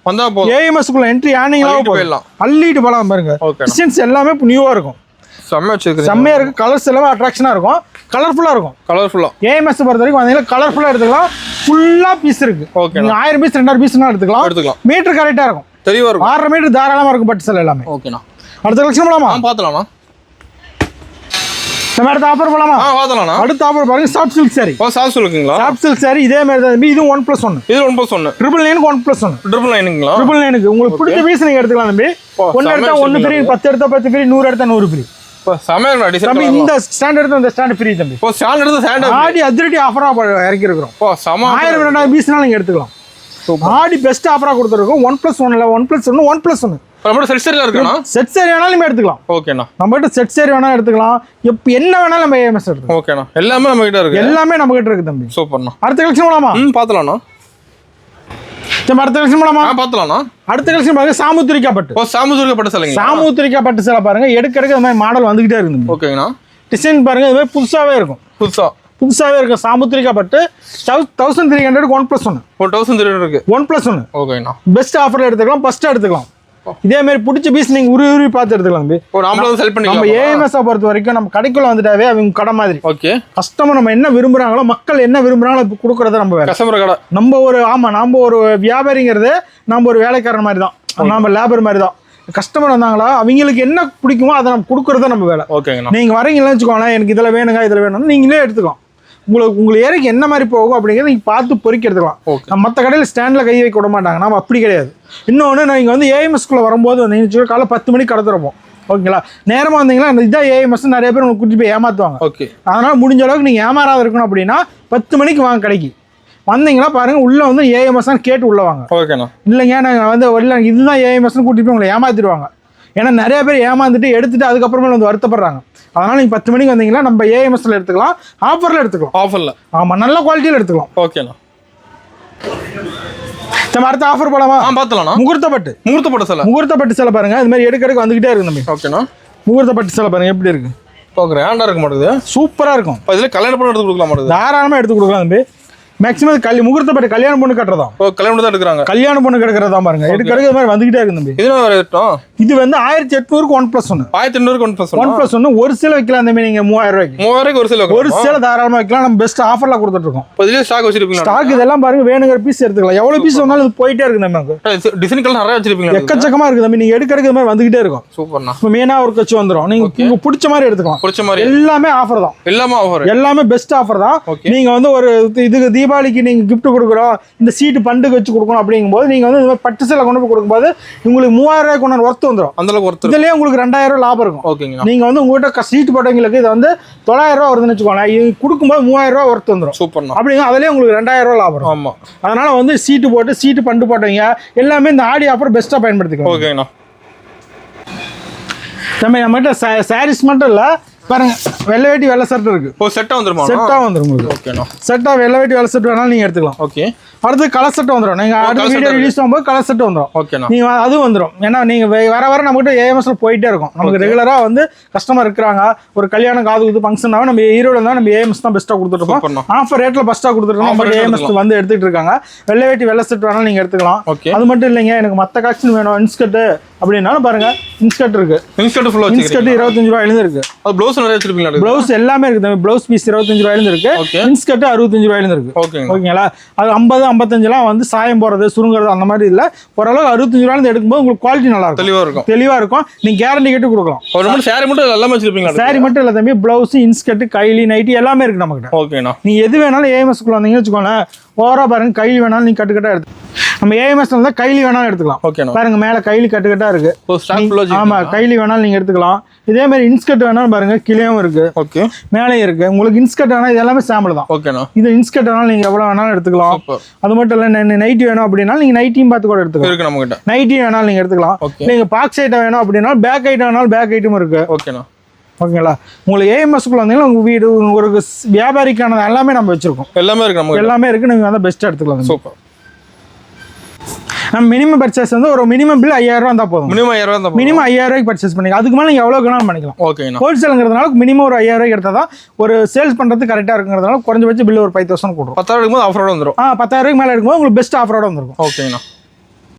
ஏஎம்எஸ் குள்ள என்ட்ரி ஆனீங்களா போயிடலாம். அள்ளிட்டு போலாம் பாருங்க. டிசைன்ஸ் எல்லாமே நியூவா இருக்கும். செம்மையா இருக்கு. கலர்ஸ் எல்லாமே அட்ராக்ஷனா இருக்கும். கலர்ஃபுல்லா இருக்கும். ஏஎம்எஸ் பொறுத்த வரைக்கும் வந்தீங்கன்னா கலர்ஃபுல்லா எடுத்துக்கலாம். ஃபுல்லா பீஸ் இருக்கு. நீங்க 1000 பீஸ் 2000 பீஸ் எடுத்துக்கலாம். மீட்டர் கரெக்டா இருக்கும். தெளிவா இருக்கும். 6.5 மீட்டர் தாராளமா இருக்கும் பட்டு சேலை எல்லாமே. ஓகேண்ணா. அடுத்த கலெக்ஷன் போலாமா? பார்த்தலாமா? நம்ம அடுத்த ஆஃபர் போலாமா? பார்த்தலாம்ண்ணா. அடுத்த ஆஃபர் பாருங்க. Soft silk sari. சாஃப்ட் சில்க்குங்களா? சாஃப்ட் சில்க் சாரி இதே மாதிரி தான். இது 1+1. 999 1+1. 999 உங்களுக்கு பிடிச்ச பீஸ் நீங்க எடுத்துக்கலாம் தம்பி. 1 எடுத்தா 1 ஃப்ரீ. 10 எடுத்தா 10 ஃப்ரீ. 100 எடுத்தா 100 ஃப்ரீ. தம்பி இந்த ஸ்டாண்டர்ட் இந்த ஸ்டாண்ட் ஃப்ரீ தம்பி. ஆடி அதிரடி ஆஃபரா இறக்கி இருக்கிறோம். 1000 2000 பீஸ்னால நீங்க எடுத்துக்கலாம். ஆடி பெஸ்ட் ஆஃபரா கொடுத்துருக்கோம். 1+1 இல்ல 1+1 1+1. நம்ம செட் சேரி இருக்குனா? செட் சேரி வேணாலும் எடுத்துக்கலாம். ஓகேண்ணா. நம்ம கிட்ட செட் சேரி வேணா எடுத்துக்கலாம். என்ன வேணாலும் நம்ம ஏஎம்எஸ் எடுத்துக்கலாம். ஓகேண்ணா. எல்லாமே நம்ம கிட்ட இருக்கு. எல்லாமே நம்ம கிட்ட இருக்கு தம்பி. சூப்பர்ண்ணா. அடுத்த கலெக்ஷன் போலாமா? பார்த்தலாம்ண்ணா. நம்ம அடுத்த கலெக்ஷன் போலாமா? பார்த்தலாம்ண்ணா. அடுத்த கலெக்ஷன் பாருங்க. சாமுத்திரிகா பட்டு. சாமுத்திரிகா பட்டு சேலைங்க. சாமுத்திரிகா பட்டு சேலை பாருங்க. எடுக்க இந்த மாதிரி மாடல் வந்துகிட்டே இருக்கு. ஓகேங்கண்ணா. டிசைன் பாருங்க. இது மாதிரி புதுசாவே இருக்கும். புதுசாவே இருக்கும். சாமுத்திரிகா பட்டு 1300 1+1. 1300 இருக்கு. 1+1. ஓகேண்ணா. பெஸ்ட் ஆஃபர்ல எடுத்துக்கலாம். ஃபர்ஸ்ட் எடுத்துக்கலாம். இதே மாதிரி பிடிச்ச பீஸ் நீங்க உருவி பார்த்து எடுத்துக்கலாம் தம்பி. ஒரு நாமளும் செல் பண்ணி நம்ம ஏஎம்எஸ் பொறுத்த வரைக்கும் நம்ம கடைக்குள்ள வந்துட்டாவே அவங்க கடை மாதிரி. ஓகே. கஸ்டமர் நம்ம என்ன விரும்புறாங்களோ, மக்கள் என்ன விரும்புறாங்களோ அது கொடுக்கறத நம்ம வேலை. கஸ்டமர் கடை நம்ம ஒரு நம்ம ஒரு வியாபாரிங்கிறது நம்ம ஒரு வேலைக்காரன் மாதிரி தான், நம்ம லேபர் மாதிரி தான். கஸ்டமர் வந்தாங்களா அவங்களுக்கு என்ன பிடிக்குமோ அதை நம்ம கொடுக்கறத நம்ம வேலை. ஓகேங்கண்ணா. நீங்க வரீங்கன்னு வச்சுக்கோங்களேன், எனக்கு இதில் வேணுங்க இதில் வேணும்னு நீங்களே எடுத்துக்கலாம். உங்களுக்கு ஏரிக்கு என்ன மாதிரி போகும் அப்படிங்கிறத நீங்கள் பார்த்து பொறுக்கி எடுத்துக்கலாம். நம்ம மற்ற கடையில் ஸ்டாண்டில் கை வைக்க விட மாட்டாங்க, நம்ம அப்படி கிடையாது. இன்னொன்று நீங்கள் வந்து ஏஎம்எஸ்குள்ளே வரும்போது நீங்கள் காலை 10 மணிக்கு கடை திறப்போம். ஓகேங்களா, நேரமாக வந்தீங்களா இதான் ஏஎம்எஸ் நிறைய பேர் உங்களுக்கு கூட்டிட்டு போய் ஏமாற்றுவாங்க. ஓகே. அதனால் முடிஞ்ச அளவுக்கு நீங்கள் ஏமாறாத இருக்கணும் அப்படின்னா 10 மணிக்கு வாங்க கடைக்கு. வந்தீங்களா பாருங்கள், உள்ளே வந்து ஏஎம்எஸ்ன்னு கேட்டு உள்ளே வாங்க. ஓகேண்ணா. இல்லைங்க நாங்கள் வந்து இல்லை இதுதான் ஏஎம்எஸ்ன்னு கூட்டிட்டு போய் உங்களை ஏமாற்றிடுவாங்க. ஏன்னா நிறைய பேர் ஏமாந்துட்டு எடுத்துட்டு அதுக்கப்புறமே வந்து வருத்தப்படுறாங்க. அதனால நீங்கள் 10 மணிக்கு வந்தீங்கன்னா நம்ம ஏஎம்எஸ்ல எடுத்துக்கலாம், ஆஃபரில் எடுத்துக்கலாம். ஆஃபரில்? ஆமாம், நல்ல குவாலிட்டியில் எடுத்துக்கலாம். ஓகேண்ணா. நம்ம அடுத்த ஆஃபர் போலாமா? பார்த்துலாம். முகூர்த்தப்பட்டு சிலை பாருங்க, இது மாதிரி எடுக்கிறதுக்கு வந்துகிட்டே இருக்கு தம்பி. ஓகேண்ணா. முகூர்த்தப்பட்டு சிலை பாருங்க எப்படி இருக்கு, கிராண்டா இருக்க மாட்டேங்குது, சூப்பரா இருக்கும். இதில் கல்யாணம் பண்ணி எடுத்து கொடுக்கலாம் மாட்டேங்குது, தாராளமாக எடுத்து கொடுக்கலாம் தம்பி. மேக்ஸிமம் முகூர்த்தப்பட்டு கல்யாண பொண்ணு கட்டுறதா, கல்யாணம் தான் எடுக்கிறாங்க. கல்யாண பொண்ணு கட்டுறதா பாருங்க, எடுக்கிறது இது மாதிரி வந்துகிட்டே இருக்கு தம்பி. இது வந்து 1800க்கு 1+1, 1800க்கு 1+1. ஒரு சில வைக்கலாம் தம்பி. நீங்க 3000 ரூபாய்க்கு ஒரு சில தாராளமா வைக்கலாம். நம்ம பெஸ்ட் ஆஃபர்ல கொடுத்துட்டு இருக்கோம். ஸ்டாக் வச்சிருப்பீங்க. ஸ்டாக் இதெல்லாம் பாருங்க, வேணுங்கிற பீஸ் எடுத்துக்கலாம். எவ்வளவு பீஸ் வந்தாலும் இது போயிட்டே இருக்கு நமக்கு. டிசைன் கலர் நிறைய வச்சிருப்பீங்க, எக்கச்சக்கமா இருக்கு தம்பி. நீங்க எடுக்கிறது மாதிரி வந்துகிட்டே இருக்கும். சூப்பர்ண்ணா. மெயினா ஒரு கட்சி வந்துடும். நீங்க உங்களுக்கு பிடிச்ச மாதிரி எடுத்துக்கலாம். பிடிச்ச மாதிரி எல்லாமே ஆஃபர் தான். எல்லாமே பெஸ்ட் ஆஃபர் தான். நீங்க வந்து ஒரு இதுக்கு தீபாவளிக்கு நீங்க கிஃப்ட் கொடுக்குறோம், இந்த சீட்டு பண்டுக்கு வச்சு கொடுக்கணும் அப்படிங்கும்போது நீங்க வந்து இந்த மாதிரி பட்டு சேலை கொண்டு போய் கொடுக்கும்போது உங்களுக்கு 3000 ரூபாய்க்கு கொண்டு ஒர்த்து வந்துடும். அந்த அளவுக்கு ஒர்த்து. இதுலயே உங்களுக்கு 2000 ரூபாய் லாபம் இருக்கும். ஓகேங்க. நீங்க வந்து உங்ககிட்ட சீட்டு போட்டவங்களுக்கு இது வந்து 900 ரூபாய் வருதுன்னு வச்சுக்கோங்களேன், இது கொடுக்கும்போது 3000 ரூபாய் ஒர்த்து வந்துடும். சூப்பர். அப்படிங்க அதுலயே உங்களுக்கு 2000 ரூபாய் லாபம் இருக்கும். ஆமா. அதனால வந்து சீட்டு பண்டு போட்டவங்க எல்லாமே இந்த ஆடி ஆஃபர் பெஸ்டா பயன்படுத்திக்கலாம். ஓகேண்ணா. நம்மகிட்ட சாரீஸ் மட்டும் இல்ல பாருங்க, வெள்ளை வேட்டி வெள்ளை சட்டை இருக்கு. செட்டா வந்துரும். ஓகேண்ணா. செட்டா வெள்ளை வேட்டி வெள்ளை சட்டை வேணாலும் நீங்க எடுத்துக்கலாம். ஓகே. அடுத்து கலர் செட் வந்துடும். நீங்க அடுத்த வீடியோ ரிலீஸ் ஆகும்போது கலர் செட் வந்துடும். ஓகேண்ணா. நீங்க அது வந்துடும். ஏன்னா நீங்க வர நம்மகிட்ட ஏஎம்எஸ்ல போயிட்டே இருக்கும். நமக்கு ரெகுலரா வந்து கஸ்டமர் இருக்கிறாங்க. ஒரு கல்யாணம் காது குத்து ஃபங்க்ஷனாக நம்ம ஈரோடு தான் நம்ம ஏஎம்எஸ் தான் பெஸ்ட்டாக கொடுத்துருக்கோம். ஆஃபர் ரேட்ல ஃபஸ்ட்டாக கொடுத்துருக்கோம். நம்ம ஏஎம்எஸ் வந்து எடுத்துட்டு இருக்காங்க. வெள்ளை வேட்டி வெள்ளை செட் வேணாலும் நீங்க எடுத்துக்கலாம். அது மட்டும் இல்லைங்க, எனக்கு மற்ற கலெக்ஷன் வேணும் இன்ஸ்கர்ட் அப்படின்னாலும் பாருங்க, இன்ஸ்கர்ட் இருக்கு. இன்ஸ்கர்ட் 25 ரூபாயிலிருந்து இருக்கு. ப்ளவுஸ் நிறைய வச்சிருப்பீங்க. ப்ளவுஸ் எல்லாமே இருக்கு. ப்ளவுஸ் பீஸ் 25 ரூபாயிலிருந்து இருக்கு. இன்ஸ்கர்ட் 65 ரூபாயிலிருந்து இருக்கு. ஓகேங்களா. அது 50 55 வந்து சாயம் போறது சுருங்குறது அந்த மாதிரி இல்ல. ஓரளவு 65 ரூபாயிலிருந்து எடுக்கும்போது உங்களுக்கு குவாலிட்டி நல்லா இருக்கும், தெளிவா இருக்கும். நீங்க கேரண்டி கேட்டு கொடுக்கலாம். சாரி மட்டும் எல்லாமே வச்சிருப்பீங்க. சாரி மட்டும் இல்ல தம்பி, ப்ளவுஸ் இன்ஸ்கர்ட் கைலி நைட்டி எல்லாமே இருக்கு நம்ம கிட்ட. ஓகேண்ணா. நீ எது வேணாலும் ஏஎம்எஸ் குள்ள வந்தீங்கன்னு வச்சுக்கோங்க, ஓவரா பாருங்க கைலி வேணாலும் நீங்க கட்டுக்கட்டா எடுத்து நம்ம ஏஎம்எஸ் தான் கைலி வேணாலும் எடுத்துக்கலாம். ஓகேண்ணா. பாருங்க மேல கைலி கட்டுக்கட்டா இருக்கு. ஆமா, கைலி வேணாலும் நீங்க எடுத்துக்கலாம். இதே மாதிரி இன்ஸ்கர்ட் வேணாலும் பாருங்க கிளியும் இருக்கு. ஓகே. மேலேயும் இருக்கு. உங்களுக்கு இன்ஸ்கர்ட் வேணா இது எல்லாமே சாம்பிள் தான். ஓகேண்ணா. இது இன்ஸ்கர்ட் வேணாலும் நீங்க எவ்வளவு வேணாலும் எடுத்துக்கலாம். அது மட்டும் இல்ல நைட்டி வேணும் அப்படின்னா நீங்க நைட்டியும் பார்த்து கூட எடுத்துக்கலாம். நைட்டி வேணாலும் நீங்க எடுத்துக்கலாம். நீங்க பாக்ஸ் ஐட்டம் வேணும் அப்படின்னா பேக் ஐட்டம் வேணாலும் பேக் ஐட்டம் இருக்கு. ஓகேண்ணா. ஓகேங்களா. உங்களுக்கு ஏஎம்எஸ்க்குள்ள வந்தீங்கன்னா உங்க வீடு ஒரு வியாபாரிக்கானது எல்லாமே நம்ம வச்சிருக்கோம். எல்லாமே இருக்கு. நீங்க வந்து பெஸ்ட்டாக எடுத்துக்கலாம். சூப்பர். நம்ம மினிமம் பர்ச்சேஸ் வந்து ஒரு மினிமம் பில் 5000 ரூபா இருந்தால் போதும். மினிமம் 5000 ரூபாய்க்கு பர்ச்சேஸ் பண்ணிக்கலாம். அதுக்கு மேலே நீங்கள் எவ்வளோ வேணாலும் பண்ணிக்கலாம். ஓகே. ஹோல்சேலுங்கிறதுனால மினிமம் ஒரு 5000 ரூபாய்க்கு எடுத்தால் தான் ஒரு சேல்ஸ் பண்ணுறது கரெக்டாக இருக்குங்கிறதுனால குறைஞ்சபட்ச பில் ஒரு 5000 கொடுக்கும். 10,000 ரூபாய்க்கு ஆஃபரோட வந்துடும். 10,000 ரூபாய்க்கு மேலே எடுக்கும்போது உங்களுக்கு பெஸ்ட் ஆஃபரோட வந்துருக்கும். ஓகேண்ணா.